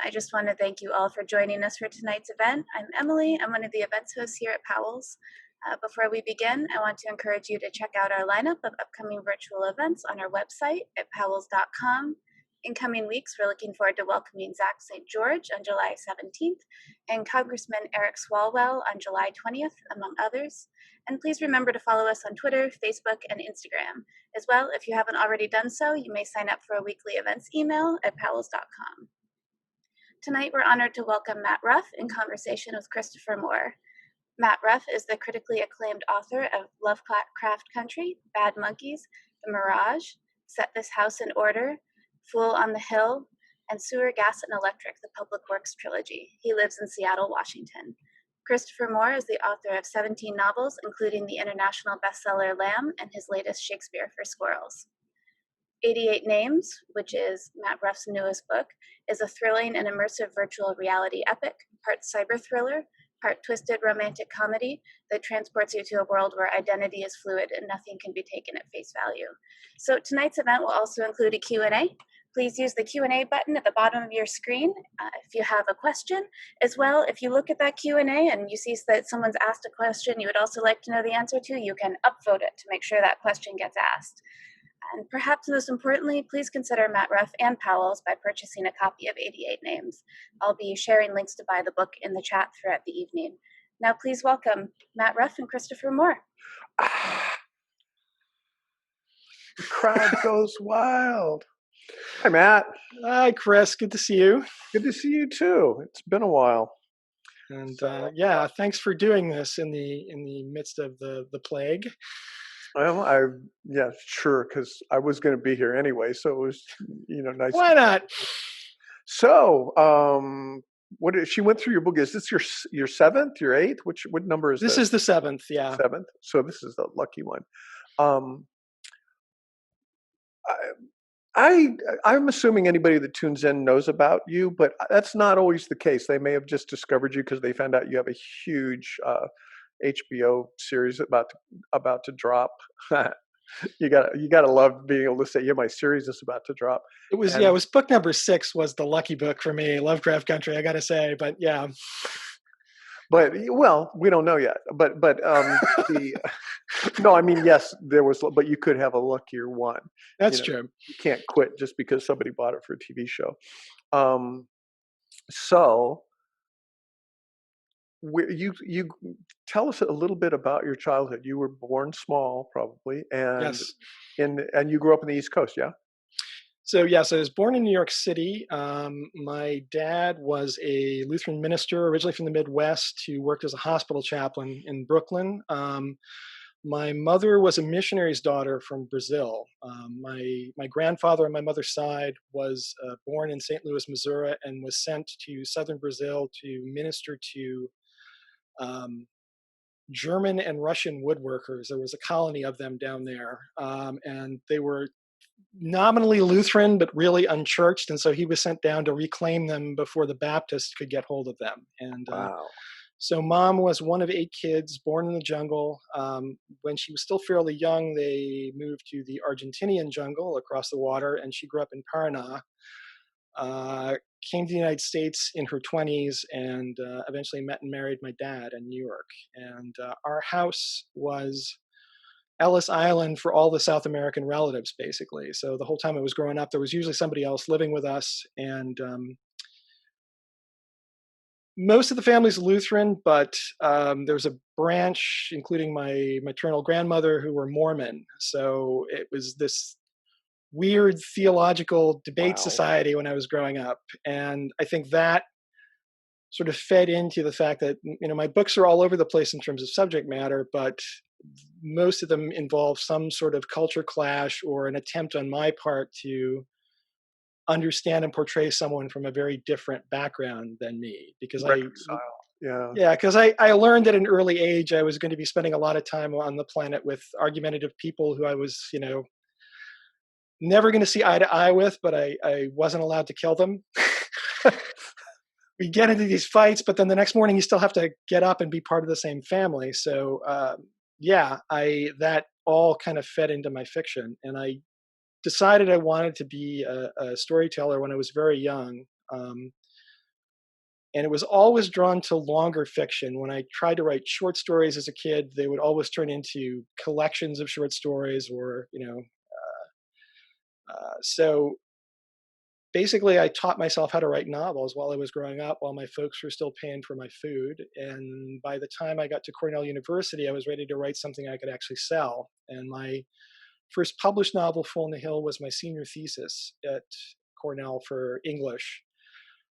I just want to thank you all for joining us for tonight's event. I'm Emily. I'm one of the events hosts here at Powell's. Before we begin, I want to encourage you to check out our lineup of upcoming virtual events on our website at powells.com. In coming weeks, we're looking forward to welcoming Zach St. George on July 17th and Congressman Eric Swalwell on July 20th, among others. And please remember to follow us on Twitter, Facebook, and Instagram. As well, if you haven't already done so, you may sign up for a weekly events email at powells.com. Tonight, we're honored to welcome Matt Ruff in conversation with Christopher Moore. Matt Ruff is the critically acclaimed author of Lovecraft Country, Bad Monkeys, The Mirage, Set This House in Order, Fool on the Hill, and Sewer, Gas, and Electric, the Public Works trilogy. He lives in Seattle, Washington. Christopher Moore is the author of 17 novels, including the international bestseller Lamb and his latest Shakespeare for Squirrels. 88 Names, which is Matt Ruff's newest book, is a thrilling and immersive virtual reality epic, part cyberthriller, part twisted romantic comedy that transports you to a world where identity is fluid and nothing can be taken at face value. So tonight's event will also include a Q&A. Please use the Q&A button at the bottom of your screen if you have a question. As well, if you look at that Q&A and you see that someone's asked a question you would also like to know the answer to, you can upvote it to make sure that question gets asked. And perhaps most importantly, please consider Matt Ruff and Powell's by purchasing a copy of 88 Names. I'll be sharing links to buy the book in the chat throughout the evening. Now please welcome Matt Ruff and Christopher Moore. The crowd goes wild. Hi, Matt. Hi, Chris. Good to see you. Good to see you too. It's been a while. And yeah, thanks for doing this in the midst of the plague. Well, yeah, sure, because I was going to be here anyway, so it was, nice. Why not? So, she went through your book. Is this your seventh, your eighth? What number is this? This is the seventh, yeah. Seventh. So this is the lucky one. I'm assuming anybody that tunes in knows about you, but that's not always the case. They may have just discovered you because they found out you have a huge HBO series about to drop. You gotta love being able to say, "Yeah, my series is about to drop." It was book number 6 was the lucky book for me, Lovecraft Country. I gotta say, but yeah. But we don't know yet. But no, I mean, yes, there was, but you could have a luckier one. That's true. You can't quit just because somebody bought it for a TV show. So you tell us a little bit about your childhood. You were born small, probably, and yes. And you grew up in the East Coast, yeah? So yes, I was born in New York City. My dad was a Lutheran minister, originally from the Midwest, who worked as a hospital chaplain in Brooklyn. My mother was a missionary's daughter from Brazil. My grandfather on my mother's side was born in St. Louis, Missouri, and was sent to southern Brazil to minister to German and Russian woodworkers. There was a colony of them down there, and they were nominally Lutheran, but really unchurched. And so he was sent down to reclaim them before the Baptists could get hold of them. And wow. So mom was one of 8 kids born in the jungle. When she was still fairly young, they moved to the Argentinian jungle across the water, and she grew up in Paraná. Came to the United States in her 20s and eventually met and married my dad in New York. And our house was Ellis Island for all the South American relatives, basically. So the whole time I was growing up, there was usually somebody else living with us. And most of the family's Lutheran, but there's a branch, including my maternal grandmother, who were Mormon. So it was this weird theological debate society when I was growing up. And I think that sort of fed into the fact that, my books are all over the place in terms of subject matter, but most of them involve some sort of culture clash or an attempt on my part to understand and portray someone from a very different background than me. Because because I learned at an early age I was going to be spending a lot of time on the planet with argumentative people who I was, never going to see eye to eye with, but I wasn't allowed to kill them. We get into these fights, but then the next morning you still have to get up and be part of the same family. So that all kind of fed into my fiction. And I decided I wanted to be a storyteller when I was very young. And it was always drawn to longer fiction. When I tried to write short stories as a kid, they would always turn into collections of short stories, or so basically I taught myself how to write novels while I was growing up, while my folks were still paying for my food. And by the time I got to Cornell University, I was ready to write something I could actually sell. And my first published novel, Full in the Hill, was my senior thesis at Cornell for English.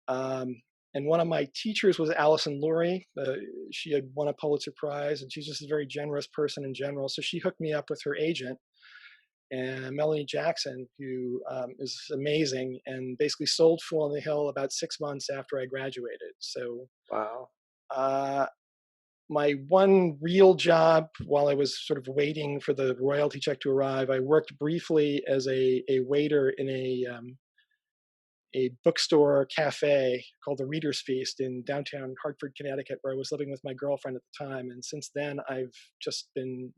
And one of my teachers was Alison Lurie. She had won a Pulitzer Prize, and she's just a very generous person in general. So she hooked me up with her agent, and Melanie Jackson, who is amazing, and basically sold Full on the Hill about 6 months after I graduated. So Wow. My one real job while I was sort of waiting for the royalty check to arrive, I worked briefly as a waiter in a bookstore cafe called the Reader's Feast in downtown Hartford, Connecticut, where I was living with my girlfriend at the time. And since then, I've just been,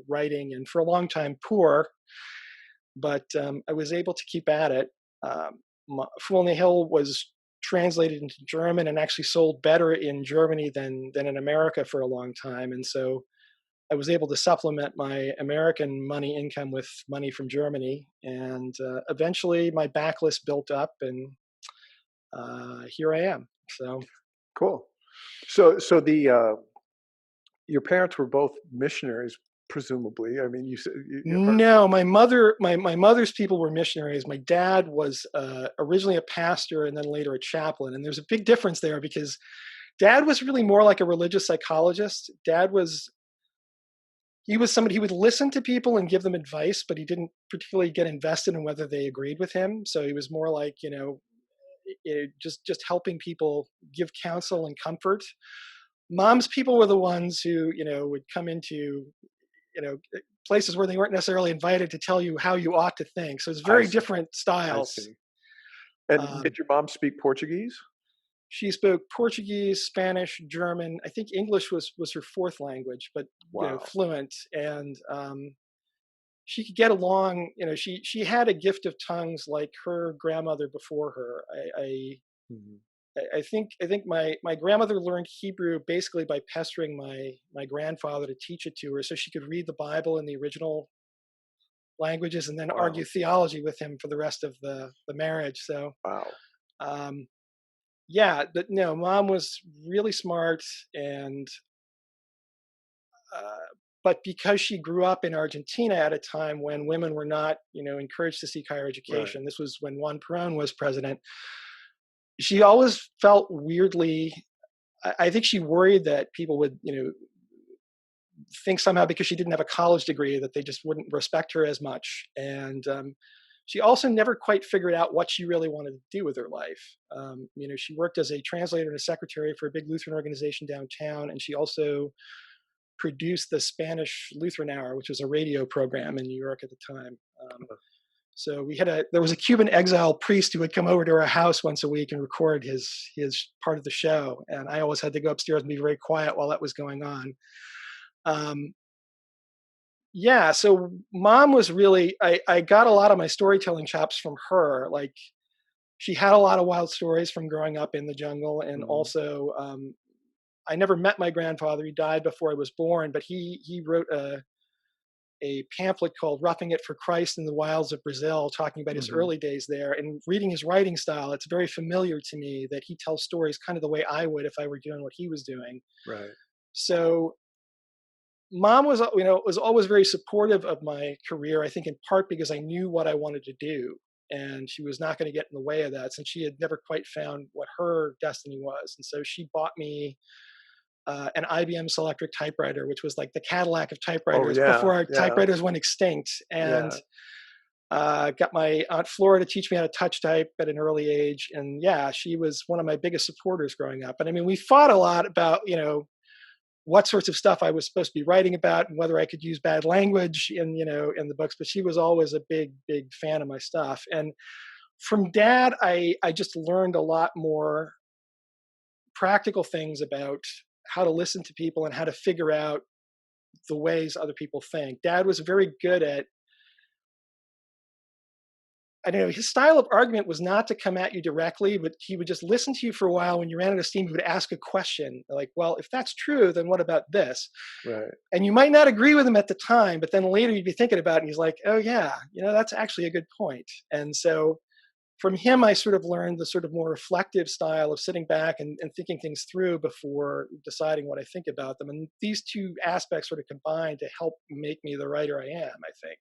writing, and for a long time poor, but I was able to keep at it. Fool on the Hill was translated into German and actually sold better in Germany than in America for a long time. And so I was able to supplement my American money income with money from Germany. And eventually my backlist built up, and here I am. So Cool. So the your parents were both missionaries, presumably. I mean, you said no, my mother's people were missionaries. My dad was originally a pastor and then later a chaplain. And there's a big difference there, because Dad was really more like a religious psychologist. He was somebody, he would listen to people and give them advice, but he didn't particularly get invested in whether they agreed with him. So he was more like, just helping people, give counsel and comfort. Mom's people were the ones who, would come into, places where they weren't necessarily invited to tell you how you ought to think. So it's very different styles. I see. And did your mom speak Portuguese? She spoke Portuguese, Spanish, German. I think English was her fourth language, but Wow. Fluent. And she could get along. She had a gift of tongues like her grandmother before her. I think my grandmother learned Hebrew basically by pestering my grandfather to teach it to her, so she could read the Bible in the original languages and then argue theology with him for the rest of the marriage. So yeah, but no, Mom was really smart, and but because she grew up in Argentina at a time when women were not, encouraged to seek higher education, this was when Juan Perón was president, she always felt weirdly, I think she worried that people would, think somehow because she didn't have a college degree that they just wouldn't respect her as much. And she also never quite figured out what she really wanted to do with her life. She worked as a translator and a secretary for a big Lutheran organization downtown, and she also produced the Spanish Lutheran Hour, which was a radio program in New York at the time. So there was a Cuban exile priest who would come over to our house once a week and record his part of the show, and I always had to go upstairs and be very quiet while that was going on. So Mom was really, I got a lot of my storytelling chops from her. Like, she had a lot of wild stories from growing up in the jungle. And also, I never met my grandfather. He died before I was born, but he wrote a pamphlet called Roughing It for Christ in the Wilds of Brazil, talking about his early days there. And reading his writing style, it's very familiar to me that he tells stories kind of the way I would if I were doing what he was doing. Right. So Mom was, was always very supportive of my career, I think in part because I knew what I wanted to do, and she was not going to get in the way of that, since she had never quite found what her destiny was. And so she bought me an IBM Selectric typewriter, which was like the Cadillac of typewriters before typewriters went extinct, and got my Aunt Flora to teach me how to touch type at an early age. And she was one of my biggest supporters growing up. And I mean, we fought a lot about, what sorts of stuff I was supposed to be writing about and whether I could use bad language in the books, but she was always a big fan of my stuff. And from Dad, I just learned a lot more practical things about how to listen to people and how to figure out the ways other people think. Dad was very good at I don't know, his style of argument was not to come at you directly, but he would just listen to you for a while. When you ran out of steam, he would ask a question like, well, if that's true, then what about this? Right. And you might not agree with him at the time, but then later you'd be thinking about it and he's like, oh yeah, that's actually a good point. And so from him, I sort of learned the sort of more reflective style of sitting back and thinking things through before deciding what I think about them. And these two aspects sort of combine to help make me the writer I am, I think.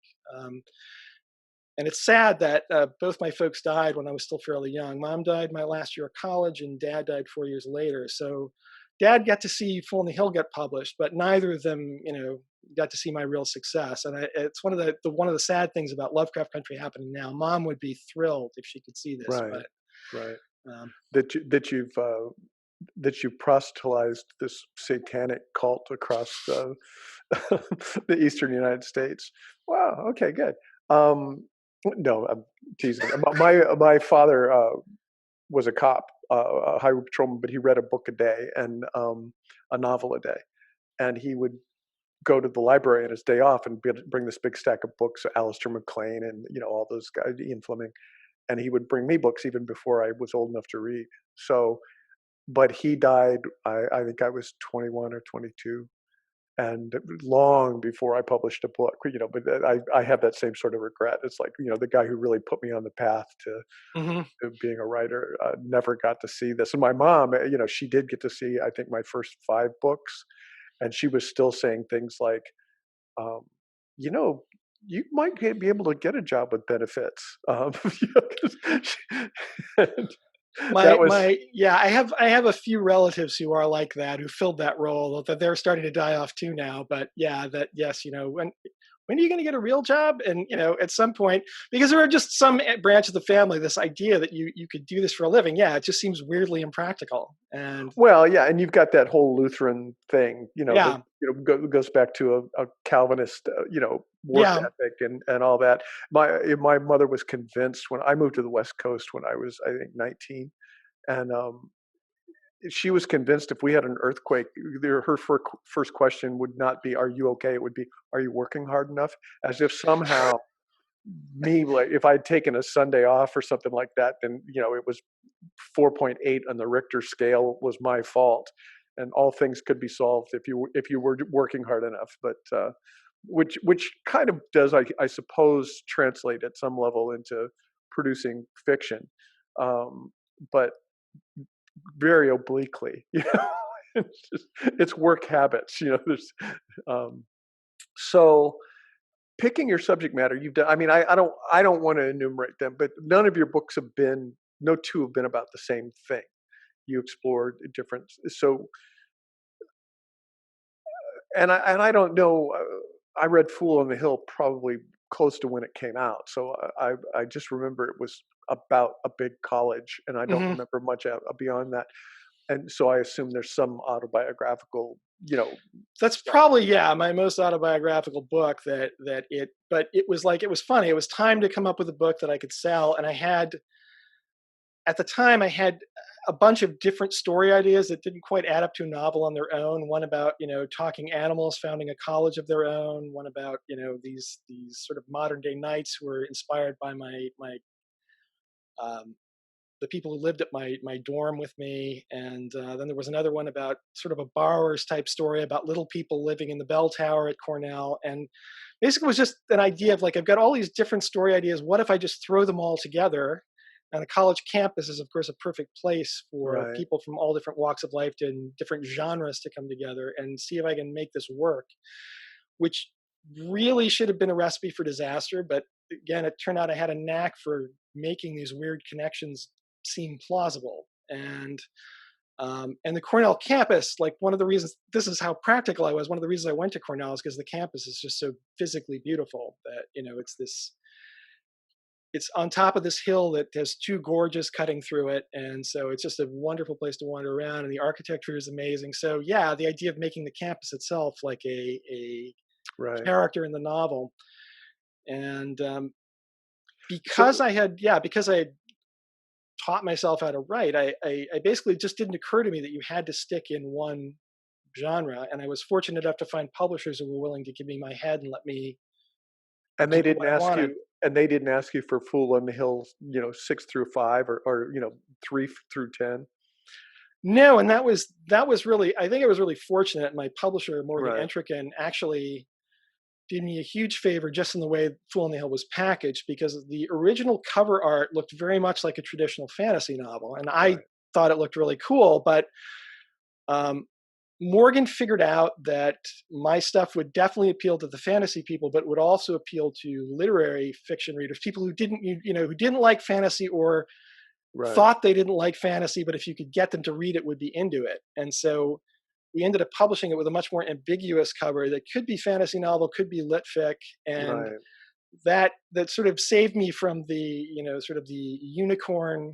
And it's sad that both my folks died when I was still fairly young. Mom died my last year of college, and Dad died 4 years later. So Dad got to see Fool in the Hill get published, but neither of them, got to see my real success. And it's one of the sad things about Lovecraft Country happening now. Mom would be thrilled if she could see this. Right. But, Right. um, That you've proselytized this satanic cult across the eastern United States. Wow. Okay. Good. No, I'm teasing. My father was a cop, a highway patrolman, but he read a book a day and a novel a day, and he would go to the library on his day off and bring this big stack of books, Alistair MacLean and all those guys, Ian Fleming, and he would bring me books even before I was old enough to read. So, but he died. I think I was 21 or 22. And long before I published a book, but I have that same sort of regret. It's like, the guy who really put me on the path mhm. to being a writer never got to see this. And my mom, she did get to see, I think, my first 5 books. And she was still saying things like, um, you know, you might be able to get a job with benefits. 'Cause and that was, I have a few relatives who are like that, who filled that role, that they're starting to die off too now. But yeah, that yes, when are you going to get a real job? And at some point, because there are just some branch of the family, this idea that you could do this for a living, yeah, it just seems weirdly impractical. And well, yeah, and you've got that whole Lutheran thing, that yeah, goes back to a Calvinist, work yeah, ethic and all that. My mother was convinced when I moved to the West Coast when I was, I think, 19, and she was convinced if we had an earthquake, her first question would not be, "Are you okay?" It would be, "Are you working hard enough?" As if somehow me, like, if I'd taken a Sunday off or something like that, then it was 4.8 on the Richter scale was my fault, and all things could be solved if you were working hard enough. But which kind of does, I suppose, translate at some level into producing fiction, but very obliquely. It's work habits. Um, so picking your subject matter, you've done. I mean, I don't want to enumerate them, but none of your books have been. No two have been about the same thing. You explored different. So, and I don't know. I read Fool on the Hill probably close to when it came out, so I just remember it was about a big college, and I don't hmm remember much beyond that. And so I assume there's some autobiographical, that's stuff. probably my most autobiographical book. But it was funny. It was time to come up with a book that I could sell, and at the time I had a bunch of different story ideas that didn't quite add up to a novel on their own. One about talking animals founding a college of their own. One about these sort of modern day knights who were inspired by my um, the people who lived at my dorm with me. And then there was another one about sort of a borrowers type story about little people living in the bell tower at Cornell. And basically it was just an idea of like, I've got all these different story ideas. What if I just throw them all together? And a college campus is, of course, a perfect place for Right. people from all different walks of life and different genres to come together and see if I can make this work, which really should have been a recipe for disaster. But again, it turned out I had a knack for making these weird connections seem plausible. And the Cornell campus, like one of the reasons, this is how practical I was. One of the reasons I went to Cornell is because the campus is just so physically beautiful that it's on top of this hill that has 2 gorges cutting through it, and so it's just a wonderful place to wander around. And the architecture is amazing. So yeah, the idea of making the campus itself like a Right. character in the novel, and So because I had taught myself how to write, I basically just didn't occur to me that you had to stick in one genre. And I was fortunate enough to find publishers who were willing to give me my head and let me and do they didn't what I ask you. wanted. And they didn't ask you for Fool on the Hill, 6 through 5 or 3 through 10. No, and that was really, I think it was really fortunate. My publisher, Morgan Right. Entrican, actually did me a huge favor just in the way Fool on the Hill was packaged, because the original cover art looked very much like a traditional fantasy novel, and I Right. thought it looked really cool. But um, Morgan figured out that my stuff would definitely appeal to the fantasy people, but would also appeal to literary fiction readers, people who didn't, who didn't like fantasy, or Right. thought they didn't like fantasy, but if you could get them to read it, would be into it. And so we ended up publishing it with a much more ambiguous cover that could be fantasy novel, could be lit fic, and Right. that sort of saved me from the sort of the unicorn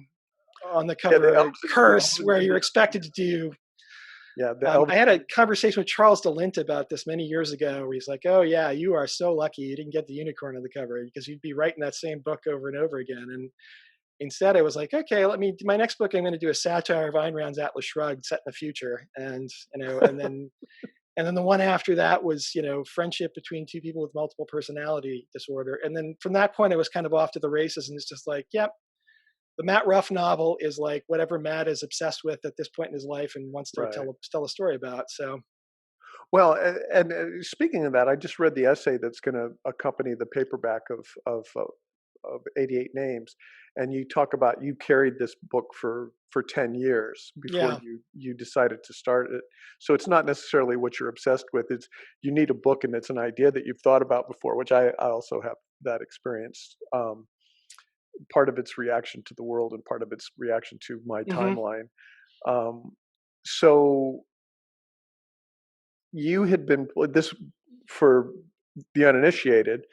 on the Yeah, the cover elves, the curse, elves where and you're the expected to do. the elves. I had a conversation with Charles DeLint about this many years ago, where he's like, "Oh yeah, you are so lucky you didn't get the unicorn on the cover, because you'd be writing that same book over and over again." And instead, I was like, "Okay, let me do my next book. I'm going to do a satire of Ayn Rand's Atlas Shrugged set in the future," and and then the one after that was friendship between two people with multiple personality disorder. And then from that point, I was kind of off to the races, and it's just like, yep, the Matt Ruff novel is like whatever Matt is obsessed with at this point in his life and wants to Right. tell a story about. So Well, and speaking of that, I just read the essay that's going to accompany the paperback of 88 Names, and you talk about you carried this book for 10 years before yeah. you decided to start it. So it's not necessarily what you're obsessed with. It's you need a book, and it's an idea that you've thought about before, which I also have that experience. Part of its reaction to the world, and part of its reaction to my Hmm. timeline. Um, so you had been this for the uninitiated.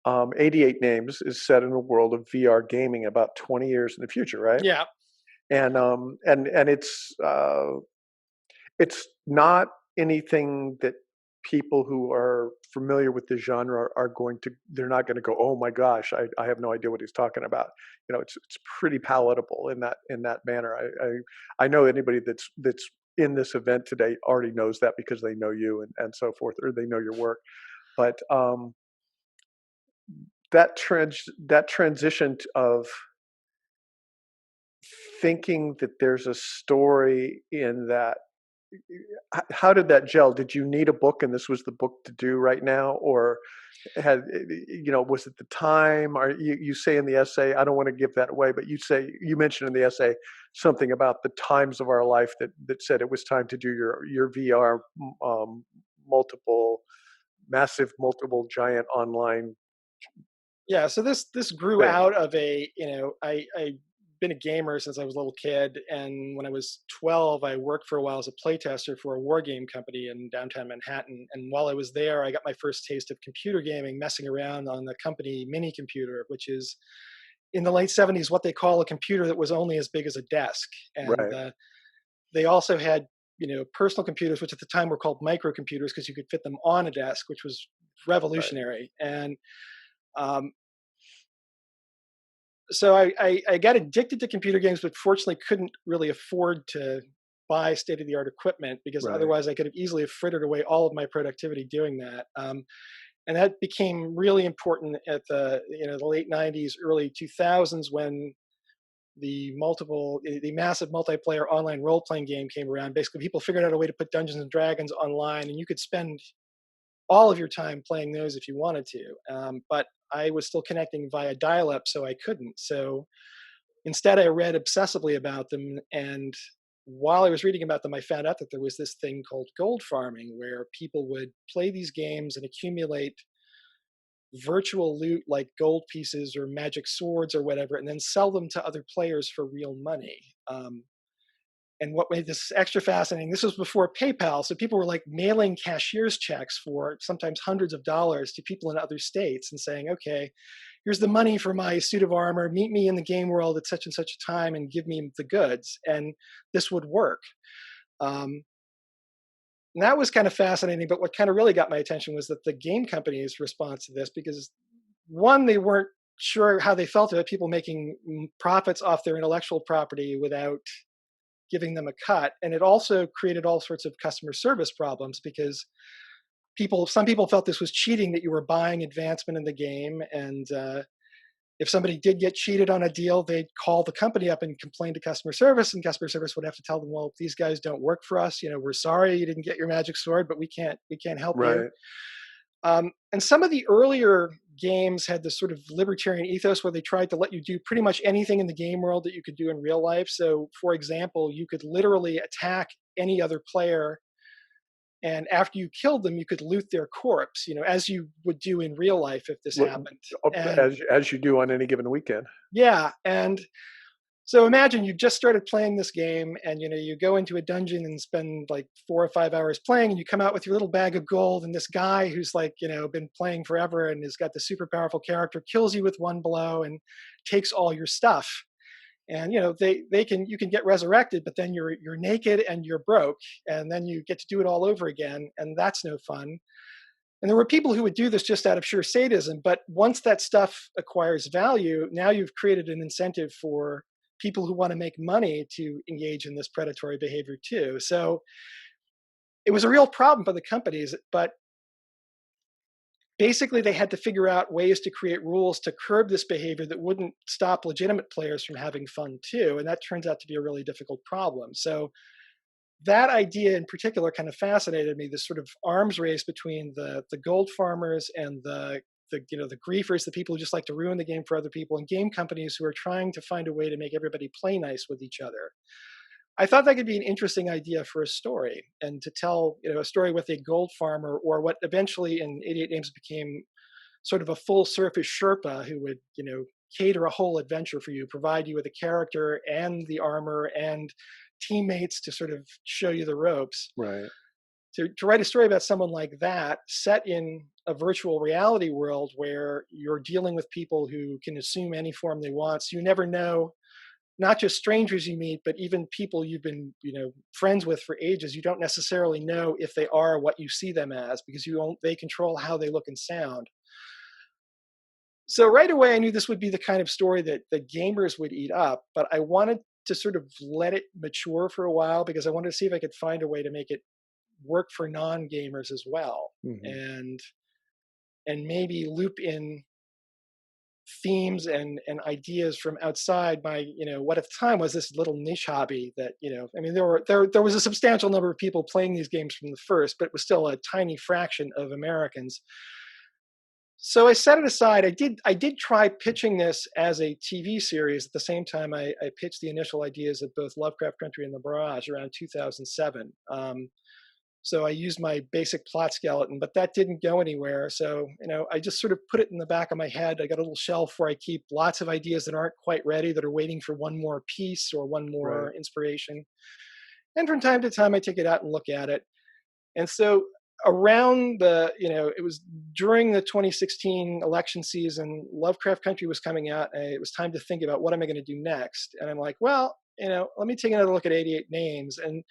88 Names is set in a world of VR gaming about 20 years in the future, right? Yeah. And it's not anything that people who are familiar with the genre are going to. They're not going to go, "Oh my gosh, I have no idea what he's talking about." It's pretty palatable in that manner. I know anybody that's in this event today already knows that because they know you and so forth, or they know your work. But that transition of thinking that there's a story in that, how did that gel? Did you need a book and this was the book to do right now, or was it the time? Or you say in the essay, I don't want to give that away, but you mentioned in the essay something about the times of our life that said it was time to do your VR, um, multiple multiple giant online Yeah. So this grew thing. out of I been a gamer since I was a little kid, and when I was 12, I worked for a while as a playtester for a war game company in downtown Manhattan. And while I was there, I got my first taste of computer gaming, messing around on the company mini computer, which is in the late 70s what they call a computer that was only as big as a desk. And Right, they also had personal computers, which at the time were called microcomputers, because you could fit them on a desk, which was right, revolutionary. And um, so I got addicted to computer games, but fortunately couldn't really afford to buy state of the art equipment, because right, otherwise I could have easily have frittered away all of my productivity doing that. And that became really important at the late 90s, early 2000s, when the massive multiplayer online role playing game came around. Basically, people figured out a way to put Dungeons and Dragons online, and you could spend all of your time playing those if you wanted to. But I was still connecting via dial-up, so I couldn't. So instead, I read obsessively about them, and while I was reading about them, I found out that there was this thing called gold farming, where people would play these games and accumulate virtual loot like gold pieces or magic swords or whatever, and then sell them to other players for real money. And what made this extra fascinating, this was before PayPal, so people were like mailing cashier's checks for sometimes hundreds of dollars to people in other states and saying, okay, here's the money for my suit of armor, meet me in the game world at such and such a time and give me the goods. And this would work. Um, and that was kind of fascinating, but what kind of really got my attention was that the game company's response to this, because one, they weren't sure how they felt about people making profits off their intellectual property without giving them a cut. And it also created all sorts of customer service problems, because some people felt this was cheating, that you were buying advancement in the game. And if somebody did get cheated on a deal, they'd call the company up and complain to customer service, and customer service would have to tell them, well, these guys don't work for us. We're sorry you didn't get your magic sword, but we can't help you. Right. And some of the earlier games had this sort of libertarian ethos where they tried to let you do pretty much anything in the game world that you could do in real life. So, for example, you could literally attack any other player, and after you killed them, you could loot their corpse, as you would do in real life if this happened. And As you do on any given weekend. yeah, and so imagine you just started playing this game, and you go into a dungeon and spend like 4 or 5 hours playing, and you come out with your little bag of gold, and this guy who's like been playing forever and has got the super powerful character kills you with one blow and takes all your stuff. And you can get resurrected, but then you're naked and you're broke, and then you get to do it all over again, and that's no fun. And there were people who would do this just out of sheer sadism, but once that stuff acquires value, now you've created an incentive for people who want to make money to engage in this predatory behavior too. So it was a real problem for the companies, but basically they had to figure out ways to create rules to curb this behavior that wouldn't stop legitimate players from having fun too. And that turns out to be a really difficult problem. So that idea in particular kind of fascinated me, this sort of arms race between the gold farmers and the griefers, the people who just like to ruin the game for other people, and game companies who are trying to find a way to make everybody play nice with each other. I thought that could be an interesting idea for a story, and to tell a story with a gold farmer, or what eventually in 88 Names became sort of a full surface Sherpa who would cater a whole adventure for you, provide you with a character and the armor and teammates to sort of show you the ropes. Right. To write a story about someone like that set in a virtual reality world where you're dealing with people who can assume any form they want, so you never know, not just strangers you meet, but even people you've been friends with for ages, you don't necessarily know if they are what you see them as, because they control how they look and sound. So right away I knew this would be the kind of story that gamers would eat up, but I wanted to sort of let it mature for a while, because I wanted to see if I could find a way to make it work for non-gamers as well. Mm-hmm. And maybe loop in themes and ideas from outside my what at the time was this little niche hobby that there was a substantial number of people playing these games from the first, but it was still a tiny fraction of Americans. So I set it aside. I did try pitching this as a TV series at the same time I pitched the initial ideas of both Lovecraft Country and The Barrage around 2007. So I used my basic plot skeleton, but that didn't go anywhere. So, I just sort of put it in the back of my head. I got a little shelf where I keep lots of ideas that aren't quite ready, that are waiting for one more piece or one more inspiration. And from time to time, I take it out and look at it. And so around it was during the 2016 election season, Lovecraft Country was coming out, and it was time to think about what am I going to do next. And I'm like, well, let me take another look at 88 Names. And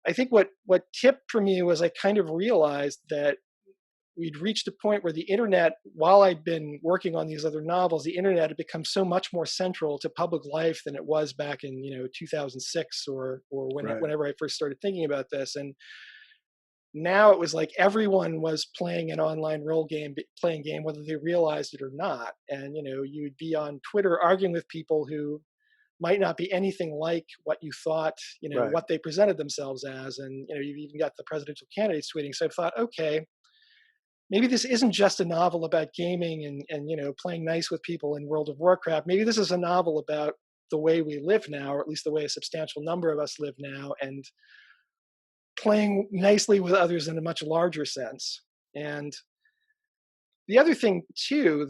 I think what tipped for me was I kind of realized that we'd reached a point where the internet, while I'd been working on these other novels, the internet had become so much more central to public life than it was back in 2006 or whenever I first started thinking about this. And now it was like everyone was playing an online playing game, whether they realized it or not. And you'd be on Twitter arguing with people who might not be anything like what you thought, what they presented themselves as. And, you've even got the presidential candidates tweeting. So I thought, okay, maybe this isn't just a novel about gaming and playing nice with people in World of Warcraft. Maybe this is a novel about the way we live now, or at least the way a substantial number of us live now, and playing nicely with others in a much larger sense. And the other thing too,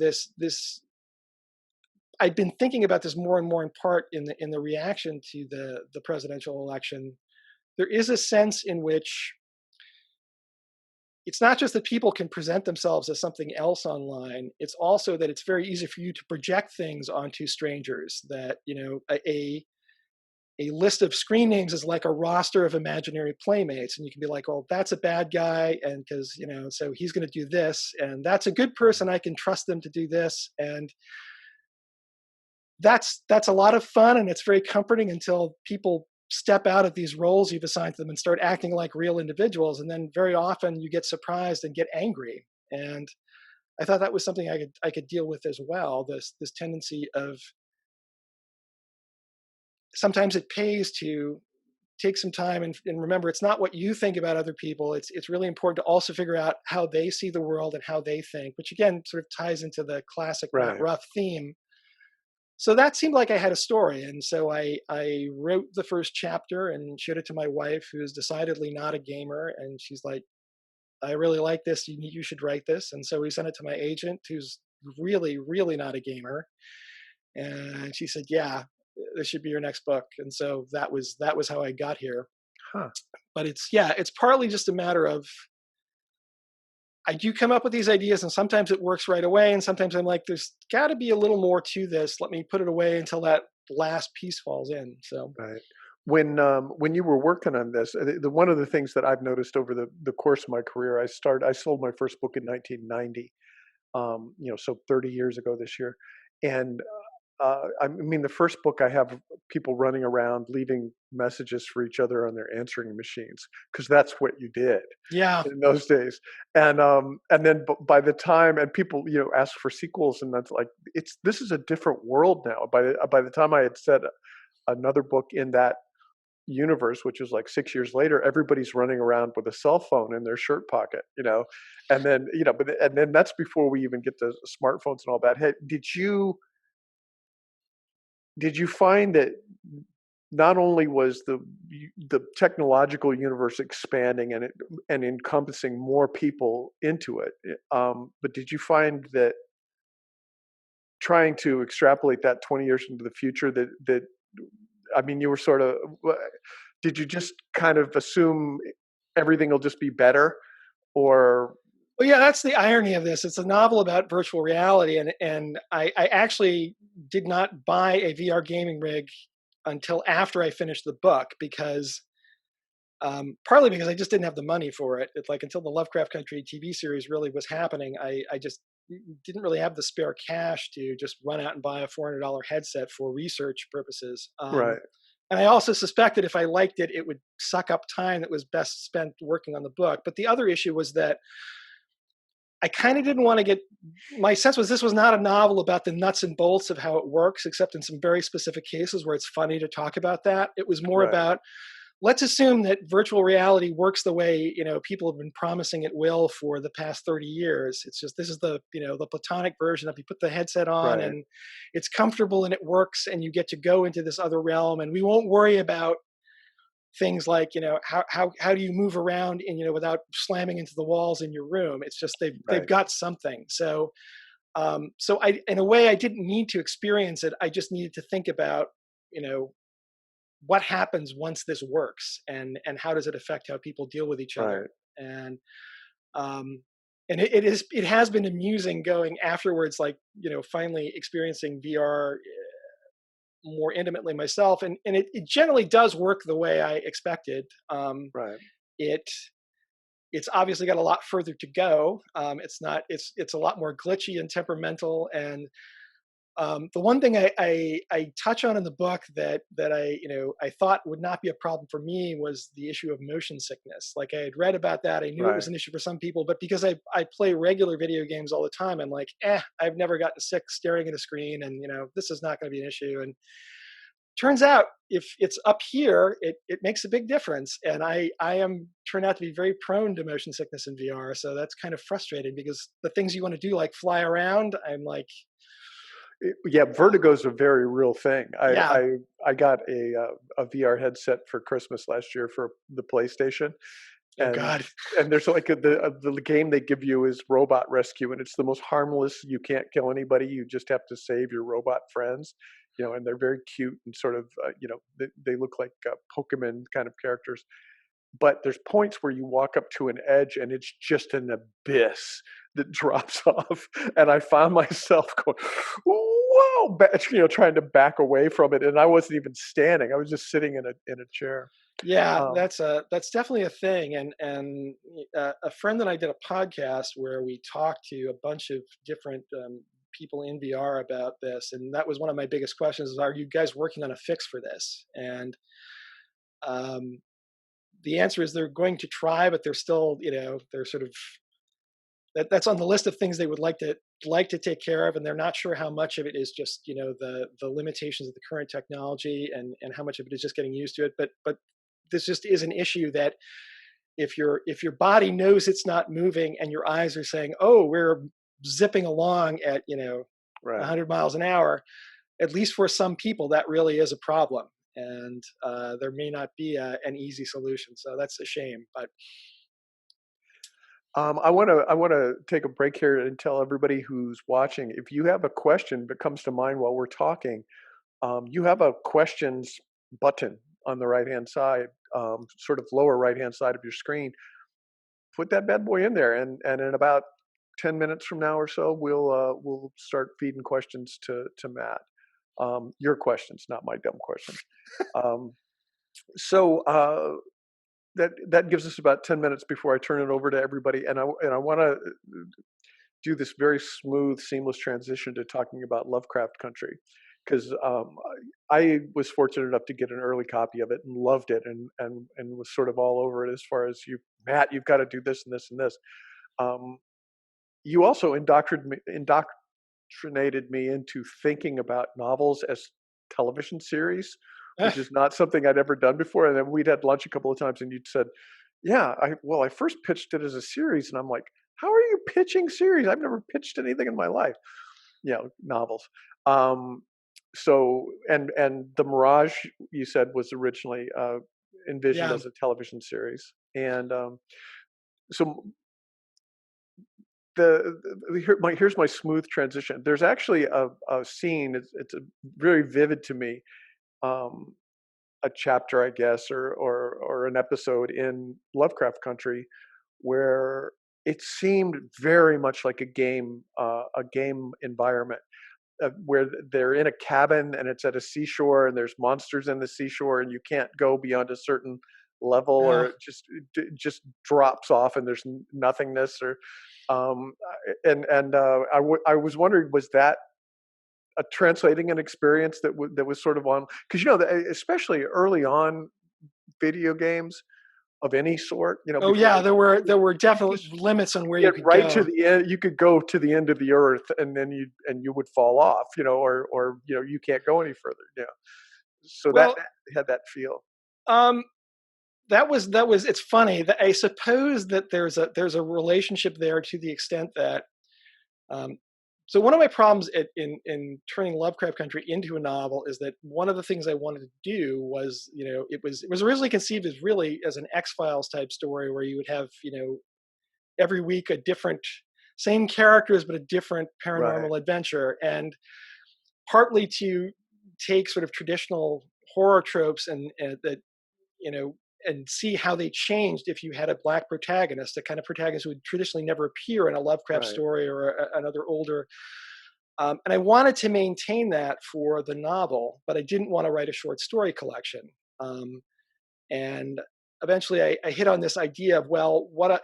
I'd been thinking about this more and more in part in the reaction to the presidential election. There is a sense in which it's not just that people can present themselves as something else online. It's also that it's very easy for you to project things onto strangers. That a list of screen names is like a roster of imaginary playmates, and you can be like, "Oh, that's a bad guy, and because so he's going to do this, and that's a good person. I can trust them to do this." And that's a lot of fun, and it's very comforting until people step out of these roles you've assigned to them and start acting like real individuals. And then very often you get surprised and get angry. And I thought that was something I could deal with as well. This tendency of sometimes it pays to take some time and remember it's not what you think about other people. It's really important to also figure out how they see the world and how they think, which again sort of ties into the classic Matt Right. Ruff theme. So that seemed like I had a story, and so I wrote the first chapter and showed it to my wife, who's decidedly not a gamer, and she's like, I really like this. You should write this. And so we sent it to my agent, who's really, really not a gamer. And she said, yeah, this should be your next book. And so that was how I got here. Huh. But it's partly just a matter of I do come up with these ideas, and sometimes it works right away, and sometimes I'm like, there's got to be a little more to this. Let me put it away until that last piece falls in. So Right. When you were working on this, one of the things that I've noticed over the course of my career, I sold my first book in 1990, so 30 years ago this year, and I mean the first book I have people running around leaving messages for each other on their answering machines because that's what you did yeah, in those days, and then by the time and people ask for sequels, and that's like this is a different world now. By the time I had said another book in that universe, which is like 6 years later, everybody's running around with a cell phone in their shirt pocket, and then and then that's before we even get to smartphones and all that. Hey, did you find that not only was the technological universe expanding and encompassing more people into it, but did you find that trying to extrapolate that 20 years into the future that I mean, you were sort of, did you just kind of assume everything will just be better, or? well, yeah, that's the irony of this. It's a novel about virtual reality, and I actually did not buy a VR gaming rig until after I finished the book because partly because I just didn't have the money for it. It's like until the Lovecraft Country TV series really was happening, I just didn't really have the spare cash to just run out and buy a $400 headset for research purposes. Right, And I also suspected if I liked it, it would suck up time that was best spent working on the book. But the other issue was that I kind of didn't want to get. My sense was this was not a novel about the nuts and bolts of how it works, except in some very specific cases where it's funny to talk about that. It was more right, about let's assume that virtual reality works the way people have been promising it will for the past 30 years. It's just this is the platonic version of you put the headset on right, and it's comfortable and it works and you get to go into this other realm and we won't worry about things like how do you move around and without slamming into the walls in your room. It's just they've right, got something. So I in a way I didn't need to experience it. I just needed to think about you know what happens once this works and how does it affect how people deal with each other. right, And um it has been amusing going afterwards, like finally experiencing VR more intimately myself, and it generally does work the way I expected. right, It it's obviously got a lot further to go. It's not it's a lot more glitchy and temperamental. And the one thing I touch on in the book that I thought would not be a problem for me was the issue of motion sickness. Like I had read about that, I knew it was right, an issue for some people, but because I play regular video games all the time, I'm like, I've never gotten sick staring at a screen, and this is not going to be an issue. And turns out if it's up here, it makes a big difference. And I am turned out to be very prone to motion sickness in VR, so that's kind of frustrating because the things you want to do like fly around, I'm like, yeah, vertigo is a very real thing. I yeah. I I got a VR headset for Christmas last year for the PlayStation, Oh and God. there's like the game they give you is Robot Rescue, and it's the most harmless. You can't kill anybody. You just have to save your robot friends, and they're very cute and sort of they look like Pokemon kind of characters. But there's points where you walk up to an edge and it's just an abyss that drops off, and I found myself going, "Whoa!" Trying to back away from it, and I wasn't even standing; I was just sitting in a chair. Yeah, Um, that's definitely a thing. And a friend and I did a podcast where we talked to a bunch of different people in VR about this, and that was one of my biggest questions: is are you guys working on a fix for this? And um, the answer is they're going to try, but they're still they're sort of that's on the list of things they would like to take care of, and they're not sure how much of it is just the limitations of the current technology, and how much of it is just getting used to it. But this just is an issue that if your body knows it's not moving and your eyes are saying, oh, we're zipping along at 100 miles an hour, at least for some people that really is a problem, and there may not be an easy solution. So that's a shame. But I want to take a break here and tell everybody who's watching, if you have a question that comes to mind while we're talking, you have a questions button on the right hand side, sort of lower right hand side of your screen. Put that bad boy in there, and in about 10 minutes from now or so, we'll start feeding questions to Matt. Your questions, not my dumb questions. So that gives us about 10 minutes before I turn it over to everybody, and I want to do this very smooth, seamless transition to talking about Lovecraft Country, because I was fortunate enough to get an early copy of it and loved it, and was sort of all over it as far as Matt, you've got to do this and this and this. You also indoctrinated me into thinking about novels as television series, which is not something I'd ever done before. And then we'd had lunch a couple of times, and you'd said, "Yeah, I first pitched it as a series," and I'm like, "How are you pitching series? I've never pitched anything in my life." Novels. So and the Mirage, you said, was originally envisioned as a television series, and so here's my smooth transition. There's actually a scene. It's very vivid to me. A chapter, I guess, or an episode in Lovecraft Country, where it seemed very much like a game environment, where they're in a cabin and it's at a seashore, and there's monsters in the seashore, and you can't go beyond a certain level, or it just drops off, and there's nothingness. Or I was wondering, was that translating an experience that was sort of on, because especially early on video games of any sort, there were definitely limits on where you could right go. To the end. You could go to the end of the earth, and then you would fall off, or you can't go any further. So that had that feel. That was it's funny that I suppose that there's a relationship there, to the extent that so one of my problems in turning Lovecraft Country into a novel is that one of the things I wanted to do was, it was originally conceived as really as an X-Files type story, where you would have, every week a different, same characters but a different paranormal adventure, and partly to take sort of traditional horror tropes and that, and see how they changed if you had a black protagonist, a kind of protagonist who would traditionally never appear in a Lovecraft story or another older. And I wanted to maintain that for the novel, but I didn't want to write a short story collection. And eventually I hit on this idea of,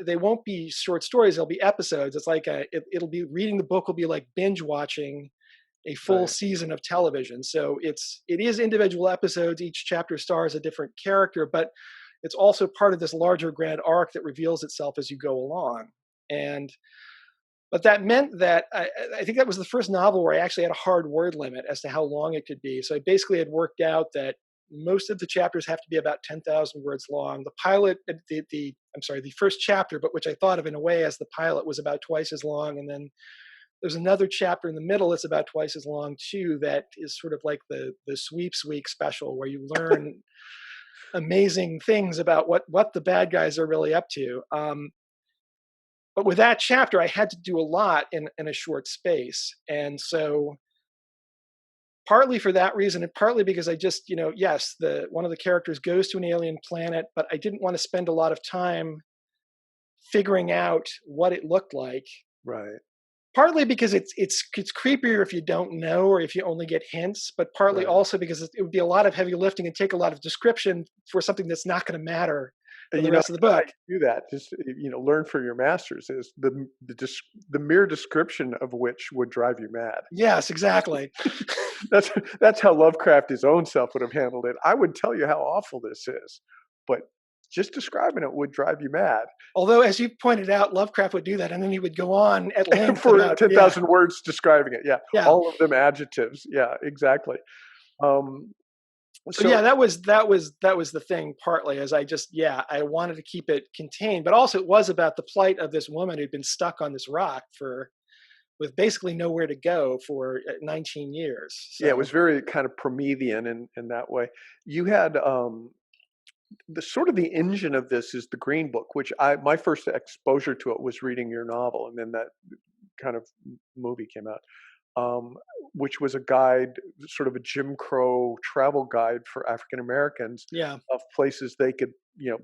they won't be short stories, they'll be episodes. It's like it'll be, reading the book will be like binge watching a full season of television. So it is individual episodes. Each chapter stars a different character, but it's also part of this larger grand arc that reveals itself as you go along. But that meant that I think that was the first novel where I actually had a hard word limit as to how long it could be. So I basically had worked out that most of the chapters have to be about 10,000 words long. The pilot, the first chapter, but which I thought of in a way as the pilot, was about twice as long. And then there's another chapter in the middle that's about twice as long too, that is sort of like the Sweeps Week special, where you learn amazing things about what the bad guys are really up to. But with that chapter, I had to do a lot in a short space. And so partly for that reason, and partly because I just, yes, one of the characters goes to an alien planet, but I didn't want to spend a lot of time figuring out what it looked like. Right. Partly because it's creepier if you don't know, or if you only get hints, but partly also because it would be a lot of heavy lifting and take a lot of description for something that's not going to matter for the rest of the book. Do that. Just learn from your masters. Is the mere description of which would drive you mad. Yes, exactly. That's how Lovecraft his own self would have handled it. I would tell you how awful this is, but just describing it would drive you mad. Although, as you pointed out, Lovecraft would do that, and then he would go on at length For about 10,000 words describing it. Yeah. yeah. All of them adjectives. Yeah, exactly. Um, So yeah, so that was the thing. Partly, as I wanted to keep it contained, but also it was about the plight of this woman who'd been stuck on this rock with basically nowhere to go for 19 years. yeah, it was So very kind of Promethean in that way. You had the sort of the engine of this is the Green Book, which my first exposure to it was reading your novel, and then that kind of movie came out, um, which was a guide, sort of a Jim Crow travel guide for African Americans yeah, of places they could,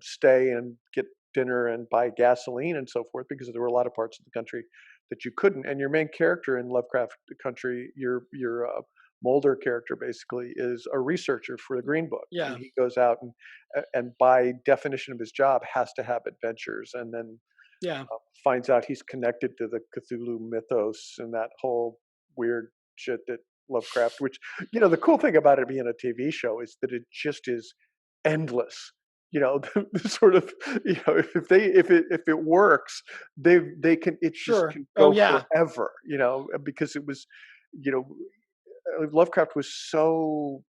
stay and get dinner and buy gasoline and so forth, because there were a lot of parts of the country that you couldn't. And your main character in Lovecraft Country, your Mulder character, basically is a researcher for the Green Book, and yeah, he goes out and by definition of his job has to have adventures, and then yeah. finds out he's connected to the Cthulhu mythos and that whole weird shit that Lovecraft, which, the cool thing about it being a TV show is that it just is endless. The sort of, if it works, they can, it just Sure. can Oh go yeah, forever, because it was, you know, Lovecraft was so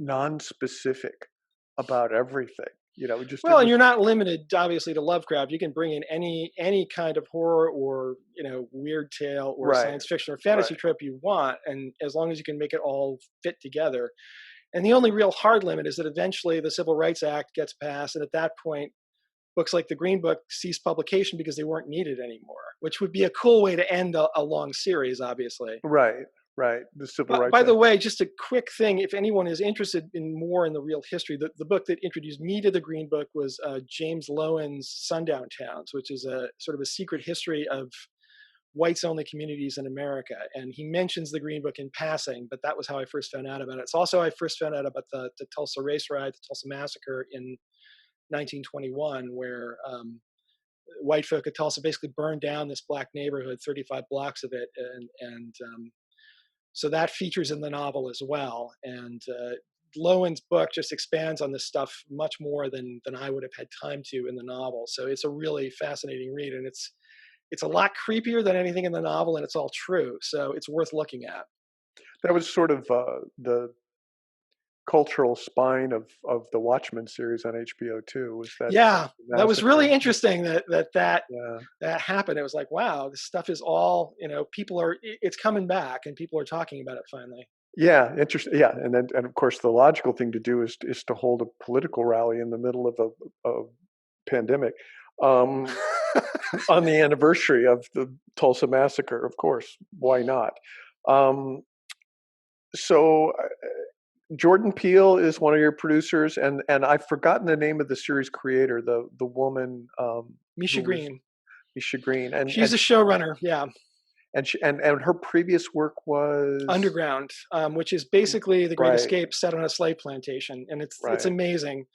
non-specific about everything. It just well, and didn't. you're not limited, obviously, to Lovecraft. You can bring in any kind of horror or weird tale or Right, science fiction or right, fantasy trope you want, and as long as you can make it all fit together. And the only real hard limit is that eventually the Civil Rights Act gets passed, and at that point, books like the Green Book cease publication because they weren't needed anymore, which would be a cool way to end a long series, obviously. right, right. The Civil By Rights the Act. way, just a quick thing, if anyone is interested in more in the real history, the book that introduced me to the Green Book was James Lowen's Sundown Towns, which is a sort of a secret history of whites-only communities in America. And he mentions the Green Book in passing, but that was how I first found out about it. It's also how I first found out about the Tulsa race riot, the Tulsa massacre in 1921, where white folk at Tulsa basically burned down this black neighborhood, 35 blocks of it, and so that features in the novel as well. And Lowen's book just expands on this stuff much more than I would have had time to in the novel. So it's a really fascinating read, and it's a lot creepier than anything in the novel, and it's all true. So it's worth looking at. That was sort of the cultural spine of the Watchmen series on HBO too. Was that Yeah, that was really massacre? interesting that Yeah, happened. It was like, wow, this stuff is all, people are, it's coming back and people are talking about it finally. yeah, interesting. Yeah, and of course the logical thing to do is to hold a political rally in the middle of a pandemic, um, on the anniversary of the Tulsa massacre. Of course, why not? Um, so Jordan Peele is one of your producers, and I've forgotten the name of the series creator, the woman, Misha who was Green. Misha Green, and She's a showrunner. Yeah. and her previous work was Underground, which is basically the Great right, Escape set on a slave plantation. And it's right, amazing.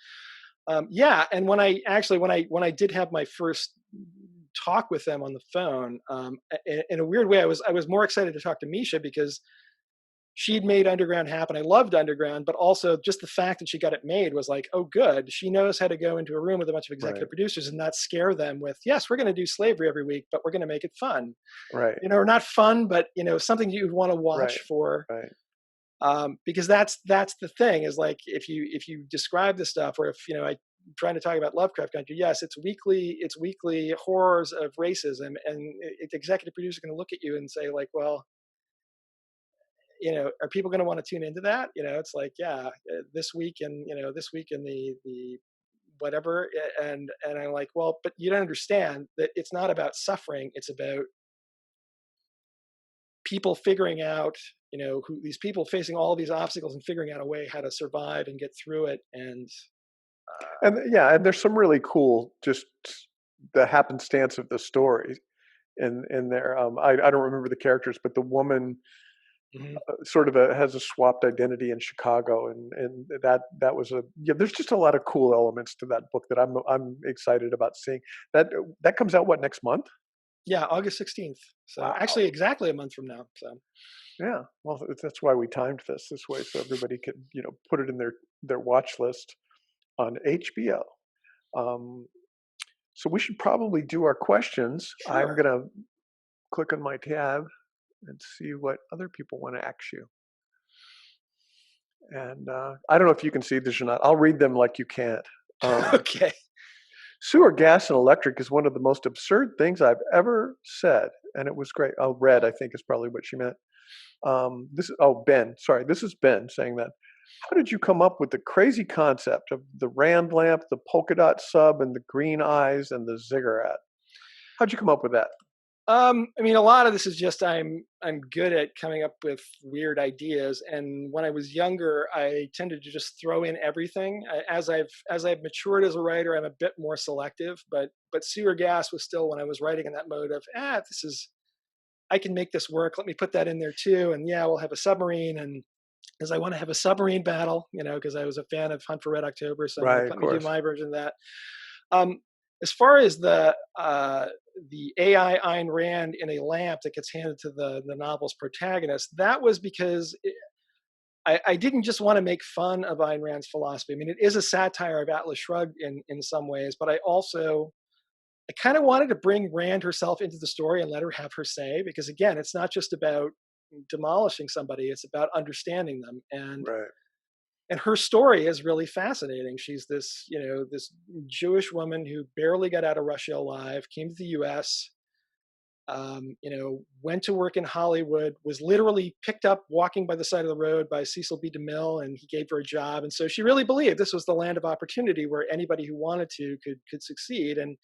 Yeah. And when I did have my first talk with them on the phone, in a weird way, I was more excited to talk to Misha because she'd made Underground happen. I loved Underground, but also just the fact that she got it made was like, oh, good. She knows how to go into a room with a bunch of right, executive producers and not scare them with, yes, we're going to do slavery every week, but we're going to make it fun. right, Or not fun, but something you'd want to watch right, for, right. because that's the thing is like if you describe the stuff, or if I'm trying to talk about Lovecraft Country, yes, it's weekly horrors of racism, and executive producers are going to look at you and say like, well, are people going to want to tune into that? It's like, yeah, this week and this week in the whatever, and I'm like, well, but you don't understand that it's not about suffering, it's about people figuring out, who these people facing all these obstacles and figuring out a way how to survive and get through it. And And yeah, and there's some really cool just the happenstance of the story in there. I don't remember the characters, but the woman mhm. sort of has a swapped identity in Chicago, and that was there's just a lot of cool elements to that book that I'm excited about seeing. That comes out what, next month? Yeah, August 16th. So Wow. actually exactly a month from now. So Yeah. Well, that's why we timed this way, so everybody could put it in their watch list on HBO. Um, so we should probably do our questions. I'm Sure. going to click on my tab and see what other people want to ask you. And I don't know if you can see this or not. I'll read them like you can't. Okay. Sewer, gas, and electric is one of the most absurd things I've ever said. And it was great. Oh, red, I think is probably what she meant. Ben. Sorry, this is Ben saying that. How did you come up with the crazy concept of the Rand lamp, the polka dot sub, and the green eyes and the ziggurat? How'd you come up with that? I mean, a lot of this is just I'm good at coming up with weird ideas, and when I was younger, I tended to just throw in everything. As I've matured as a writer, I'm a bit more selective. But sewer gas was still when I was writing in that mode of this is I can make this work. Let me put that in there too, and yeah, we'll have a submarine and. Because I want to have a submarine battle, because I was a fan of Hunt for Red October, so I'm Right, like, of let me do course. my version of that. Um, as far as the AI Ayn Rand in a lamp that gets handed to the novel's protagonist, that was because I didn't just want to make fun of Ayn Rand's philosophy. I mean, it is a satire of Atlas Shrugged in some ways, but I kind of wanted to bring Rand herself into the story and let her have her say, because again, it's not just about demolishing somebody; it's about understanding them. Right. And her story is really fascinating. She's this Jewish woman who barely got out of Russia alive, came to the U.S., went to work in Hollywood, was literally picked up walking by the side of the road by Cecil B. DeMille, and he gave her a job. And so she really believed this was the land of opportunity where anybody who wanted to could succeed. And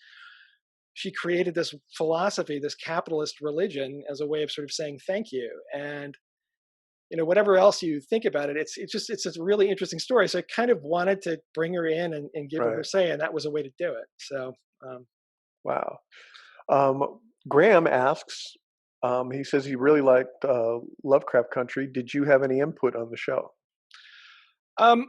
she created this philosophy, this capitalist religion, as a way of sort of saying thank you. And whatever else you think about it, it's a really interesting story. So I kind of wanted to bring her in and give her Right. her say, and that was a way to do it. So, Wow. Graham asks, he says he really liked Lovecraft Country. Did you have any input on the show? um,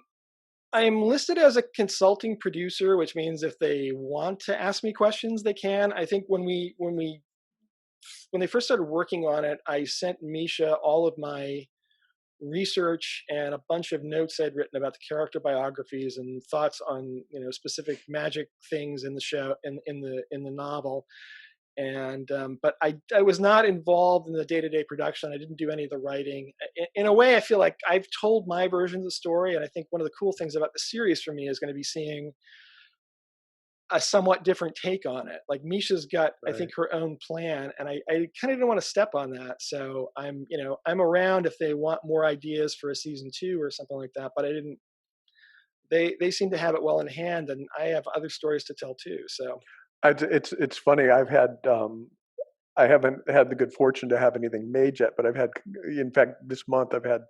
I am listed as a consulting producer, which means if they want to ask me questions, they can. I think when they first started working on it, I sent Misha all of my research and a bunch of notes I'd written about the character biographies and thoughts on specific magic things in the show in the novel. And but I was not involved in the day-to-day production. I didn't do any of the writing. In a way, I feel like I've told my version of the story, and I think one of the cool things about the series for me is going to be seeing a somewhat different take on it. Like Misha's got, I think, Right. her own plan, and I kind of didn't want to step on that. So I'm around if they want more ideas for a season 2 or something like that. But I didn't. They seem to have it well in hand, and I have other stories to tell too. So It's funny. I haven't had the good fortune to have anything made yet, but in fact, this month I've had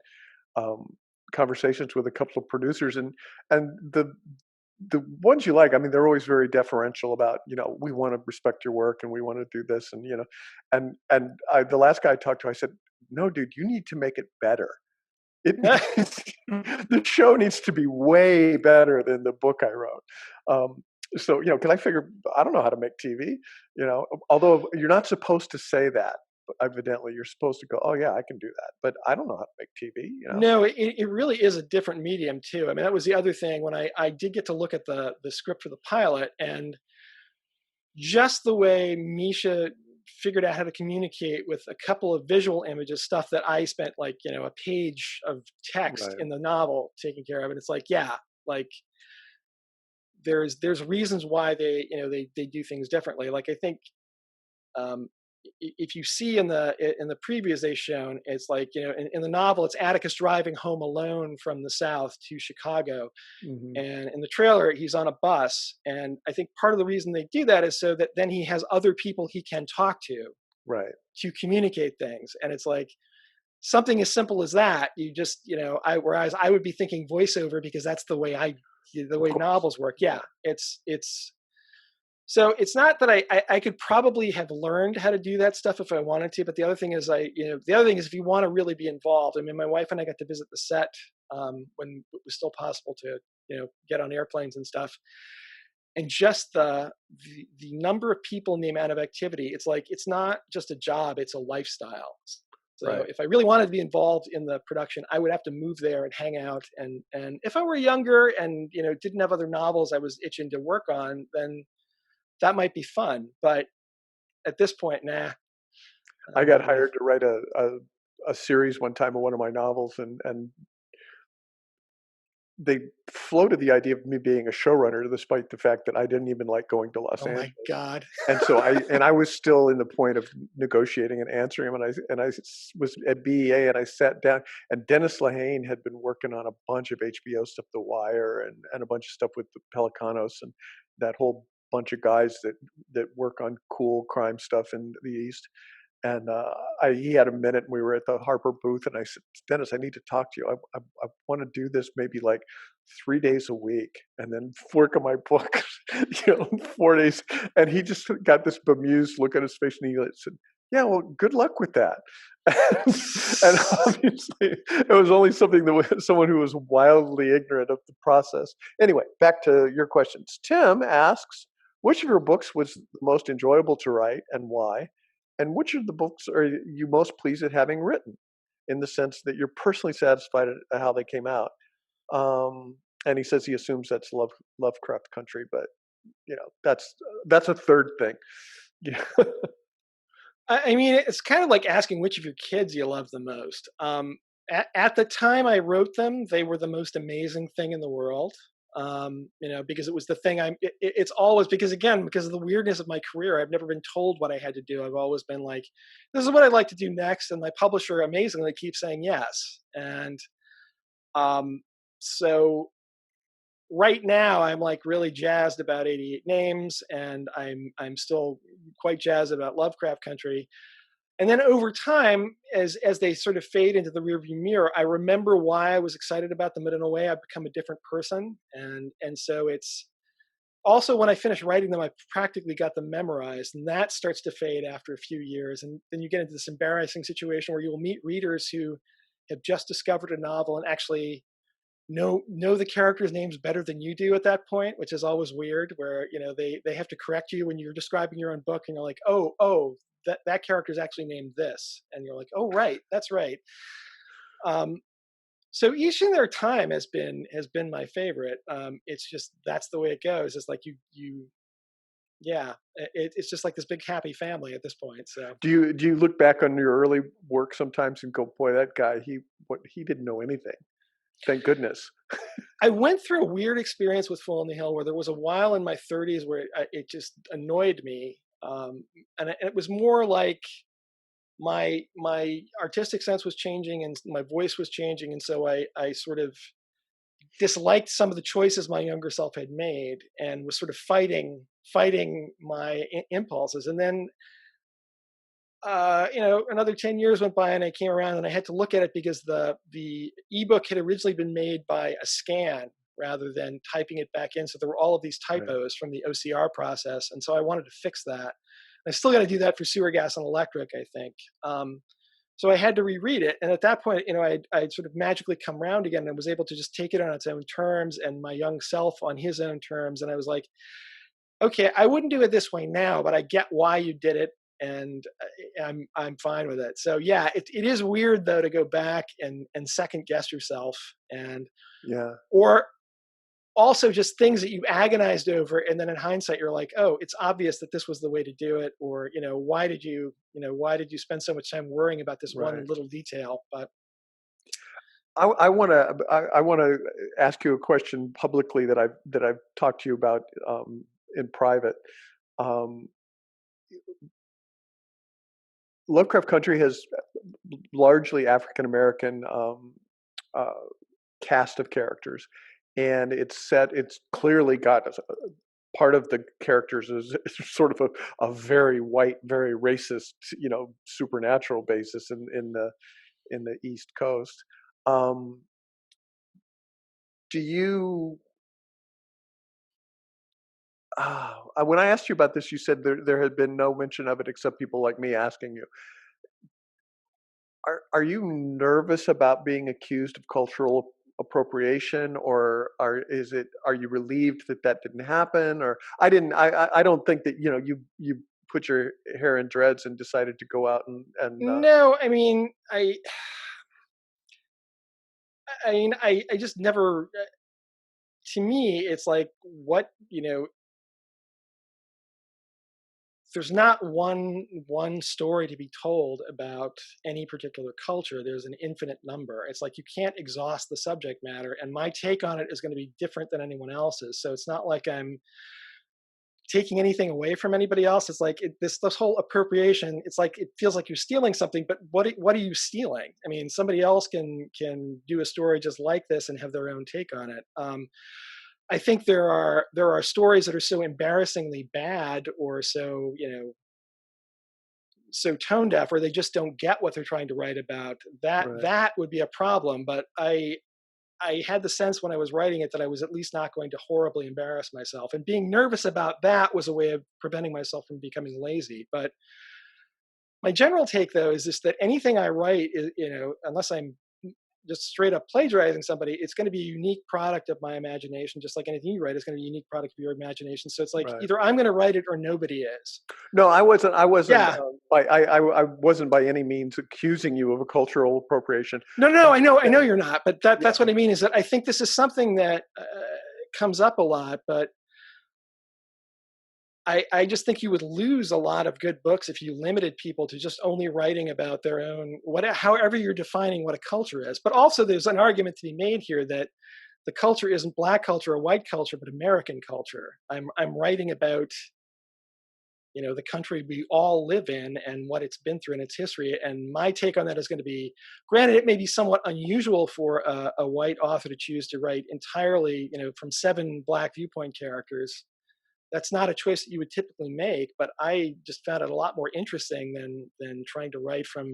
um, conversations with a couple of producers, and the ones you like, I mean, they're always very deferential about, we want to respect your work and we want to do this, and the last guy I talked to, I said, no, dude, you need to make it better. It needs, the show needs to be way better than the book I wrote. So, because I figure I don't know how to make TV, although you're not supposed to say that. Evidently, you're supposed to go, oh yeah, I can do that, but I don't know how to make TV. no, it really is a different medium too. I mean, that was the other thing when I did get to look at the script for the pilot, and just the way Misha figured out how to communicate with a couple of visual images, stuff that I spent like a page of text Right, in the novel taking care of, and it's like, yeah, like there's reasons why they do things differently. Like I think um, if you see in the previews they shown, it's like in the novel it's Atticus driving home alone from the South to Chicago, hmm, and in the trailer he's on a bus, and I think part of the reason they do that is so that then he has other people he can talk right, to communicate things, and it's like something as simple as that. You just whereas I would be thinking voiceover because that's the of way course, novels work. yeah, Yeah, it's so it's not that I could probably have learned how to do that stuff if I wanted to, but the other thing is if you want to really be involved. I mean, my wife and I got to visit the set when it was still possible to get on airplanes and stuff, and just the number of people and the amount of activity. It's like it's not just a job; it's a lifestyle. So Right. if I really wanted to be involved in the production, I would have to move there and hang out. And if I were younger and didn't have other novels I was itching to work on, then that might be fun. But at this point, nah. I got Yeah. hired to write a series one time of one of my novels, and they floated the idea of me being a showrunner, despite the fact that I didn't even like going to Los Oh my Angeles. God. And so I was still in the point of negotiating and answering him, and I was at BEA, and I sat down, and Dennis Lehane had been working on a bunch of HBO stuff, The Wire, and a bunch of stuff with the Pelicanos and that whole bunch of guys that work on cool crime stuff in the East. And he had a minute, and we were at the Harper booth, and I said, Dennis, I need to talk to you. I want to do this maybe like 3 days a week, and then work on my book, 4 days. And he just got this bemused look on his face, and he said, yeah, well, good luck with that. And obviously, it was only something that someone who was wildly ignorant of the process. Anyway, back to your questions. Tim asks, which of your books was the most enjoyable to write, and why? And which of the books are you most pleased at having written, in the sense that you're personally satisfied at how they came out? And he says he assumes that's Lovecraft Country, but that's a third thing. Yeah. I mean, it's kind of like asking which of your kids you love the most. At the time I wrote them, they were the most amazing thing in the world. Because it was the thing it's always, because again, because of the weirdness of my career, I've never been told what I had to do. I've always been like, this is what I'd like to do next. And my publisher amazingly keeps saying yes. And so right now I'm like really jazzed about 88 Names, and I'm still quite jazzed about Lovecraft Country. And then over time, as they sort of fade into the rearview mirror, I remember why I was excited about them, but in a way I've become a different person. And so it's also, when I finish writing them, I practically got them memorized, and that starts to fade after a few years. And then you get into this embarrassing situation where you will meet readers who have just discovered a novel and actually know the characters' names better than you do at that point, which is always weird. Where they have to correct you when you're describing your own book, and you're like, oh, that character is actually named this, and you're like, oh right, that's right. So each in their time has been my favorite. It's just, that's the way it goes. It's like yeah, it's just like this big happy family at this point. So Do you look back on your early work sometimes and go, boy, that guy, he didn't know anything. Thank goodness. I went through a weird experience with Full on the Hill, where there was a while in my 30s where it just annoyed me, and it was more like my artistic sense was changing and my voice was changing, and so I sort of disliked some of the choices my younger self had made, and was sort of fighting my impulses. And then another 10 years went by, and I came around and I had to look at it, because the ebook had originally been made by a scan rather than typing it back in. So there were all of these Right. typos from the OCR process. And so I wanted to fix that. I still got to do that for Sewer Gas and Electric, I think. So I had to reread it. And at that point, I'd sort of magically come around again, and was able to just take it on its own terms, and my young self on his own terms. And I was like, okay, I wouldn't do it this way now, but I get why you did it, and I'm fine with it. So yeah, it is weird though to go back and second guess yourself, and Yeah. or also just things that you agonized over, and then in hindsight you're like, oh, it's obvious that this was the way to do it, or why did you spend so much time worrying about this one Right. little detail? But I want to ask you a question publicly that I've talked to you about in private. Um, Lovecraft Country has largely African American uh, cast of characters, and it's clearly got part of the characters is sort of a very white, very racist, supernatural basis in the East Coast. Um, do you when I asked you about this, you said there had been no mention of it except people like me asking you. Are you nervous about being accused of cultural appropriation, or are you relieved that didn't happen? Or I don't think that you put your hair in dreads and decided to go out and No, I mean, I just never. To me, it's like what there's not one story to be told about any particular culture. There's an infinite number. It's like you can't exhaust the subject matter, and my take on it is going to be different than anyone else's. So it's not like I'm taking anything away from anybody else. It's like this whole appropriation. It's like it feels like you're stealing something, but what are you stealing? I mean, somebody else can do a story just like this and have their own take on it. I think there are stories that are so embarrassingly bad or so so tone deaf, or they just don't get what they're trying to write about. right, That would be a problem. But I had the sense when I was writing it that I was at least not going to horribly embarrass myself, and being nervous about that was a way of preventing myself from becoming lazy. But my general take, though, is just that anything I write is, unless I'm just straight up plagiarizing somebody, it's going to be a unique product of my imagination, just like anything you write is going to be a unique product of your imagination. So it's like right. either I'm going to write it or nobody is. No, I wasn't. I wasn't. Yeah. I wasn't by any means accusing you of a cultural appropriation. No, I'm just I know saying, you're not, but yeah, that's what I mean is that I think this is something that comes up a lot, but I just think you would lose a lot of good books if you limited people to just only writing about their own, however you're defining what a culture is. But also there's an argument to be made here that the culture isn't black culture or white culture, but American culture. I'm writing about, the country we all live in and what it's been through in its history. And my take on that is going to be, granted, it may be somewhat unusual for a white author to choose to write entirely, from 7 black viewpoint characters. That's not a choice that you would typically make, but I just found it a lot more interesting than trying to write from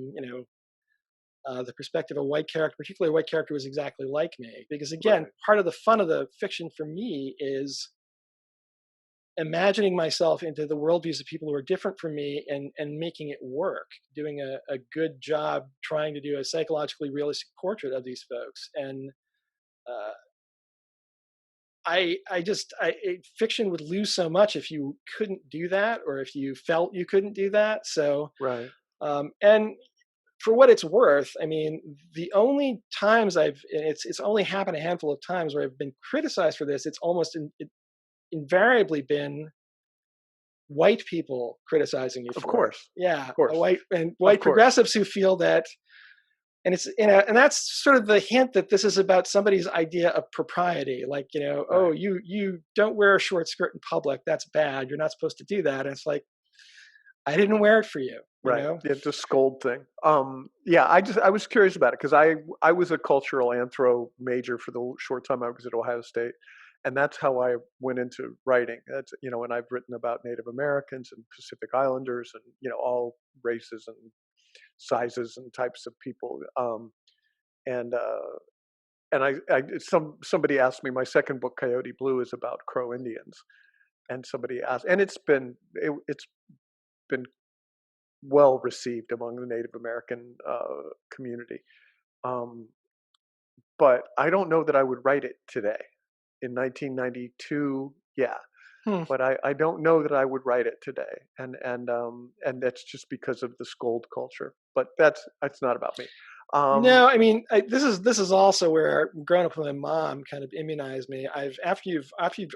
the perspective of a white character, particularly a white character who was exactly like me. Because again, right, part of the fun of the fiction for me is imagining myself into the worldviews of people who are different from me and making it work, doing a good job trying to do a psychologically realistic portrait of these folks. And uh, fiction would lose so much if you couldn't do that, or if you felt you couldn't do that. So, right. and for what it's worth, I mean, the only times it's only happened a handful of times where I've been criticized for this. It's almost invariably been white people criticizing me Of for it. course, Yeah, of course, white of course. progressives who feel that, and it's and that's sort of the hint that this is about somebody's idea of propriety. Like, oh, Right, you don't wear a short skirt in public. That's bad. You're not supposed to do that. And it's like, I didn't wear it for you. right. Yeah, the scold thing. Yeah, I was curious about it because I was a cultural anthro major for the short time I was at Ohio State, and that's how I went into writing. That's and I've written about Native Americans and Pacific Islanders and all races and sizes and types of people. And somebody asked me, my second book, Coyote Blue, is about Crow Indians, and somebody asked, and it's been well received among the Native American community. Um, but I don't know that I would write it today in 1992. Yeah, Hmm. but I don't know that I would write it today, and that's just because of the scold culture. But that's not about me. No, I mean, this is also where growing up with my mom kind of immunized me. After you've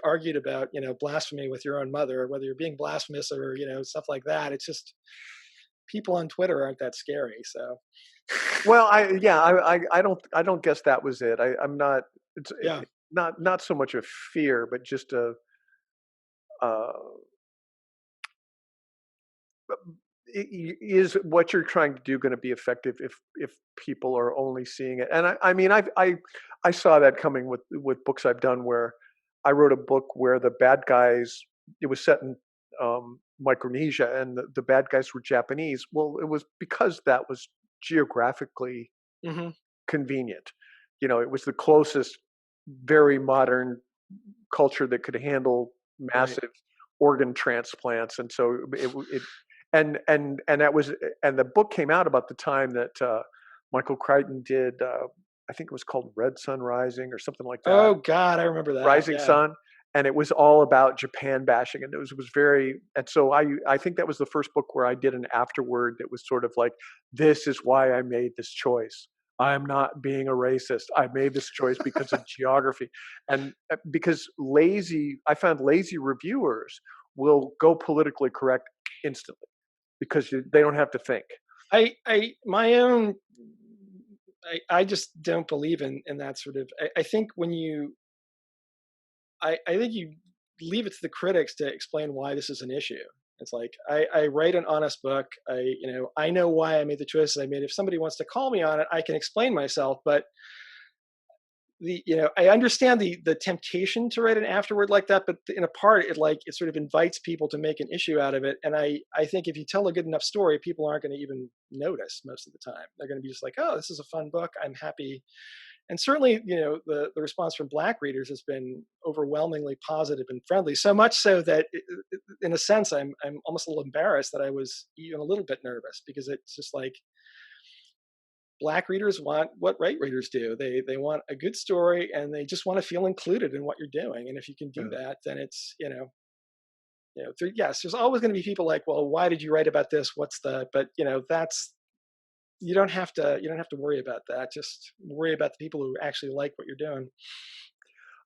argued about blasphemy with your own mother, whether you're being blasphemous or stuff like that, it's just people on Twitter aren't that scary. So Well, I don't guess that was it. I'm not. yeah. Not so much a fear, but just a. Uh, is what you're trying to do going to be effective if people are only seeing it? And I mean, I saw that coming with books I've done where I wrote a book where the bad guys. It was set in Micronesia, and the bad guys were Japanese. Well, it was because that was geographically Hmm. convenient. It was the closest very modern culture that could handle Right. massive organ transplants, and so it and that was, and the book came out about the time that Michael Crichton did. I think it was called Red Sun Rising or something like that. Oh God, I remember that. Rising Yeah. Sun. and it was all about Japan bashing, and it was very. And so I think that was the first book where I did an afterword that was sort of like, this is why I made this choice. I am not being a racist. I made this choice because of geography, and because I found lazy reviewers will go politically correct instantly because they don't have to think. My own, I just don't believe in that sort of. I think when you, I think you leave it to the critics to explain why this is an issue. It's like I write an honest book. I know why I made the choices I made. If somebody wants to call me on it, I can explain myself. But I understand the temptation to write an afterword like that, but in a part it sort of invites people to make an issue out of it. And I think if you tell a good enough story, people aren't going to even notice most of the time. They're going to be just like, oh, this is a fun book. I'm happy. And certainly, the response from Black readers has been overwhelmingly positive and friendly. So much so that, in a sense, I'm almost a little embarrassed that I was even a little bit nervous, because it's just like Black readers want what white readers do. They want a good story, and they just want to feel included in what you're doing. And if you can do that, then it's yes, there's always going to be people like, well, why did you write about this? But that's. You don't have to worry about that. Just worry about the people who actually like what you're doing.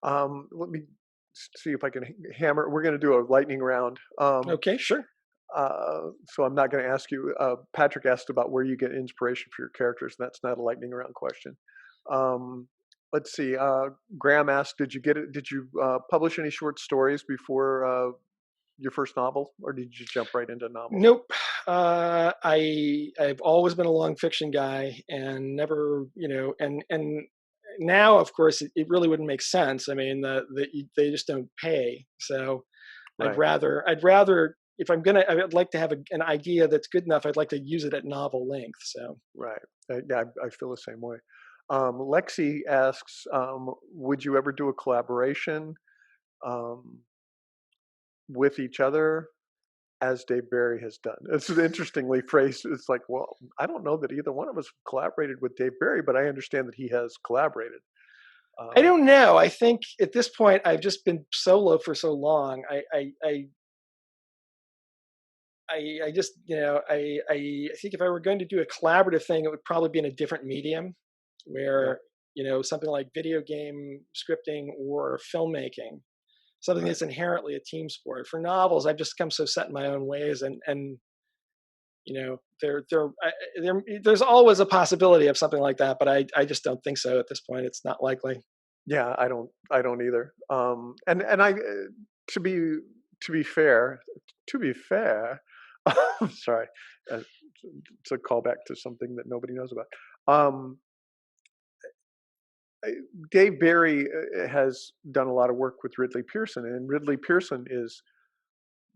Let me see if I can hammer. We're going to do a lightning round. Okay, sure. So I'm not going to ask you. Patrick asked about where you get inspiration for your characters, and that's not a lightning round question. Let's see. Graham asked, "Did you publish any short stories before your first novel, or did you jump right into novels?" Nope. I've always been a long fiction guy, and never, and now, of course, it really wouldn't make sense. I mean, they just don't pay. So Right. I'd rather if I'd like to have an idea that's good enough. I'd like to use it at novel length. So Right. Yeah, I feel the same way. Lexi asks, would you ever do a collaboration um, with each other, as Dave Barry has done? It's interestingly phrased. It's like, well, I don't know that either one of us collaborated with Dave Barry, but I understand that he has collaborated. I don't know. I think at this point I've just been solo for so long. I just I think if I were going to do a collaborative thing, it would probably be in a different medium, where something like video game scripting or filmmaking, something that's inherently a team sport. For novels, I've just come so set in my own ways, and there's always a possibility of something like that, but I just don't think so at this point. It's not likely. Yeah, I don't either. And I to be fair, I'm sorry, it's a callback to something that nobody knows about. Um, Dave Barry has done a lot of work with Ridley Pearson, and Ridley Pearson is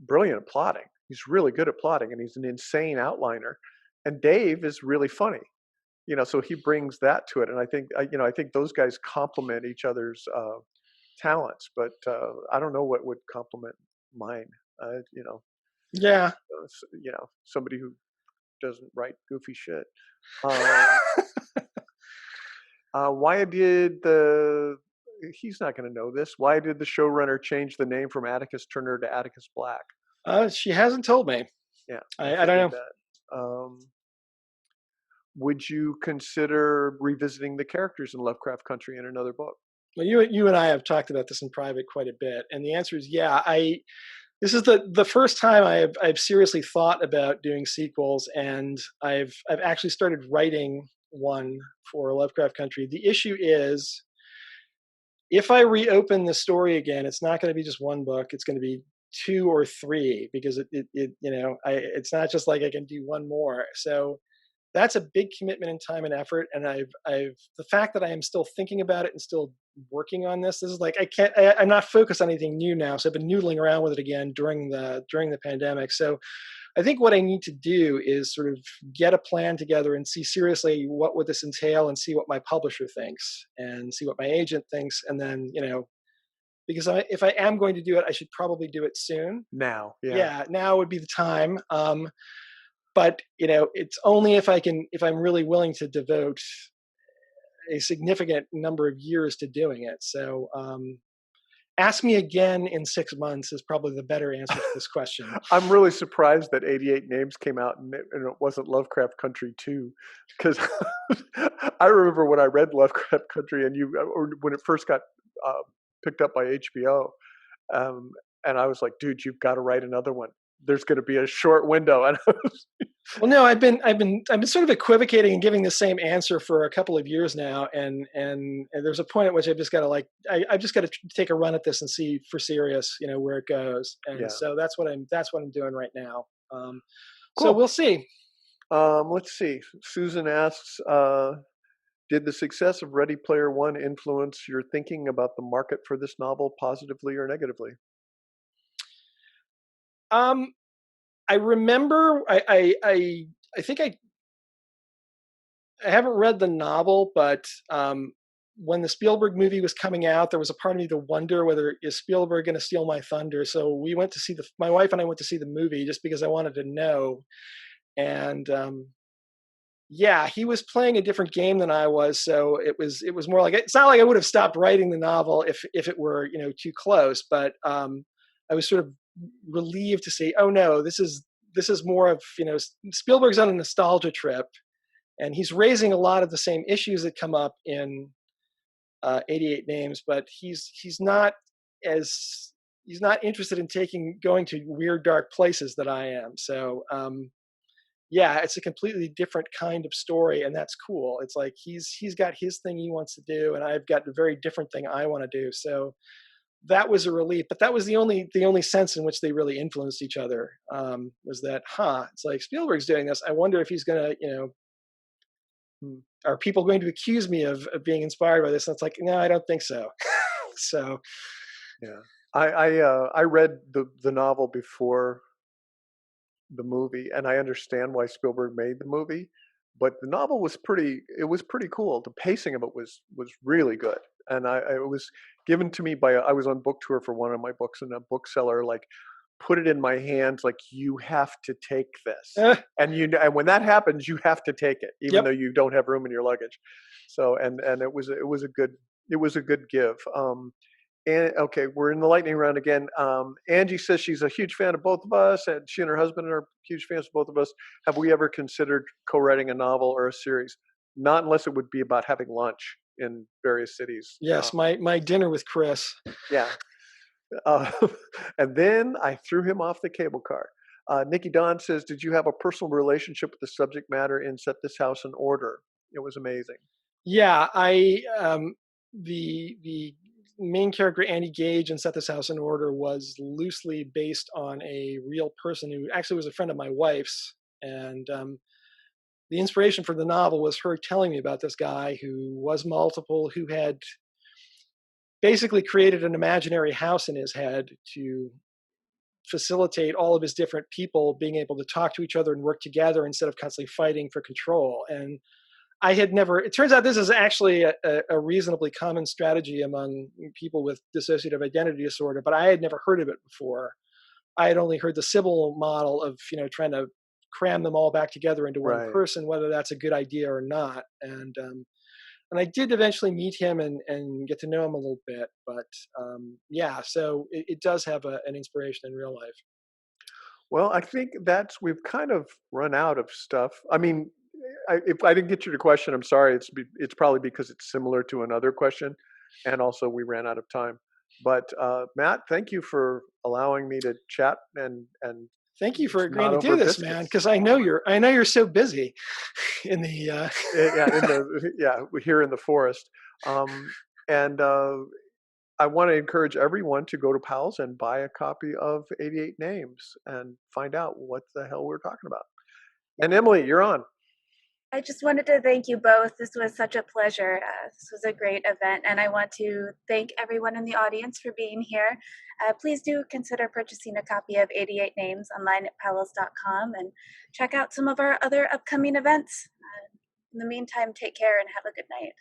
brilliant at plotting. He's really good at plotting, and he's an insane outliner. And Dave is really funny, so he brings that to it. And I think those guys complement each other's talents. But I don't know what would complement mine. Yeah. Somebody who doesn't write goofy shit. Why did he's not going to know this. Why did the showrunner change the name from Atticus Turner to Atticus Black? She hasn't told me. Yeah. I don't know. That. Would you consider revisiting the characters in Lovecraft Country in another book? Well, you and I have talked about this in private quite a bit, and the answer is yeah. This is the first time I've seriously thought about doing sequels, and I've actually started writing one for Lovecraft Country. The issue is, if I reopen the story again, it's not going to be just one book. It's going to be 2 or 3, because it's not just like I can do one more. So that's a big commitment in time and effort. And I've the fact that I am still thinking about it and still working on this is like, I'm not focused on anything new now. So I've been noodling around with it again during the pandemic. So I think what I need to do is sort of get a plan together and see seriously what would this entail, and see what my publisher thinks, and see what my agent thinks. And then, because if I am going to do it, I should probably do it soon. Now. Yeah, now would be the time. But it's only if I'm really willing to devote a significant number of years to doing it. So ask me again in 6 months is probably the better answer to this question. I'm really surprised that 88 Names came out and it wasn't Lovecraft Country 2, because I remember when I read Lovecraft Country or when it first got picked up by HBO, um, and I was like, dude, you've got to write another one. There's going to be a short window. And Well, no, I've been sort of equivocating and giving the same answer for a couple of years now, and there's a point at which I've just got to I've just got to take a run at this and see for serious, where it goes, and Yeah. so that's what I'm doing right now. Cool. So we'll see. Let's see. Susan asks, did the success of Ready Player One influence your thinking about the market for this novel positively or negatively? I remember. I think I haven't read the novel, but when the Spielberg movie was coming out, there was a part of me to wonder whether is Spielberg going to steal my thunder. So we went to see my wife and I went to see the movie just because I wanted to know. And yeah, he was playing a different game than I was, so it was more like, it's not like I would have stopped writing the novel if it were too close, but I was sort of relieved to see, oh no, this is more of Spielberg's on a nostalgia trip, and he's raising a lot of the same issues that come up in 88 Names, but he's not interested in going to weird dark places that I am. So yeah, it's a completely different kind of story, and that's cool. It's like he's got his thing he wants to do, and I've got a very different thing I want to do. So that was a relief, but that was the only sense in which they really influenced each other. Was that, it's like Spielberg's doing this. I wonder if he's gonna, are people going to accuse me of being inspired by this? And it's like, no, I don't think so. So, yeah, I read the novel before the movie, and I understand why Spielberg made the movie, but the novel was pretty cool. The pacing of it was really good, and it was given to me by I was on book tour for one of my books, and a bookseller put it in my hands like, you have to take this, and when that happens, you have to take it, even though you don't have room in your luggage. So and it was a good give. And okay, we're in the lightning round again. Angie says she's a huge fan of both of us, and she and her husband are huge fans of both of us. Have we ever considered co-writing a novel or a series? Not unless it would be about having lunch in various cities. Yes, my dinner with Chris. Yeah. And then I threw him off the cable car. Nikki Don says, did you have a personal relationship with the subject matter in Set This House in Order? It was amazing. Yeah, the main character, Andy Gage, in Set This House in Order was loosely based on a real person who actually was a friend of my wife's. And the inspiration for the novel was her telling me about this guy who was multiple, who had basically created an imaginary house in his head to facilitate all of his different people being able to talk to each other and work together instead of constantly fighting for control. And I had never, it turns out this is actually a reasonably common strategy among people with dissociative identity disorder, but I had never heard of it before. I had only heard the Sybil model of, trying to cram them all back together into one person, whether that's a good idea or not. And I did eventually meet him and get to know him a little bit, but yeah, so it does have an inspiration in real life. Well, I think we've kind of run out of stuff. I mean, if I didn't get you the question, I'm sorry. It's probably because it's similar to another question, and also we ran out of time. But Matt, thank you for allowing me to chat and thank you for agreeing to do this, man. Because I know you're so busy in the here in the forest. And I want to encourage everyone to go to Powell's and buy a copy of 88 Names and find out what the hell we're talking about. And Emily, you're on. I just wanted to thank you both. This was such a pleasure. This was a great event, and I want to thank everyone in the audience for being here. Please do consider purchasing a copy of 88 Names online at powells.com and check out some of our other upcoming events. In the meantime, take care and have a good night.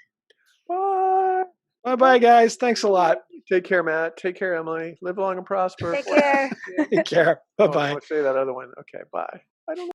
Bye. Bye-bye, guys. Thanks a lot. Take care, Matt. Take care, Emily. Live long and prosper. Take care. Take care. Bye-bye. I want to say that other one. Okay, bye. I don't know.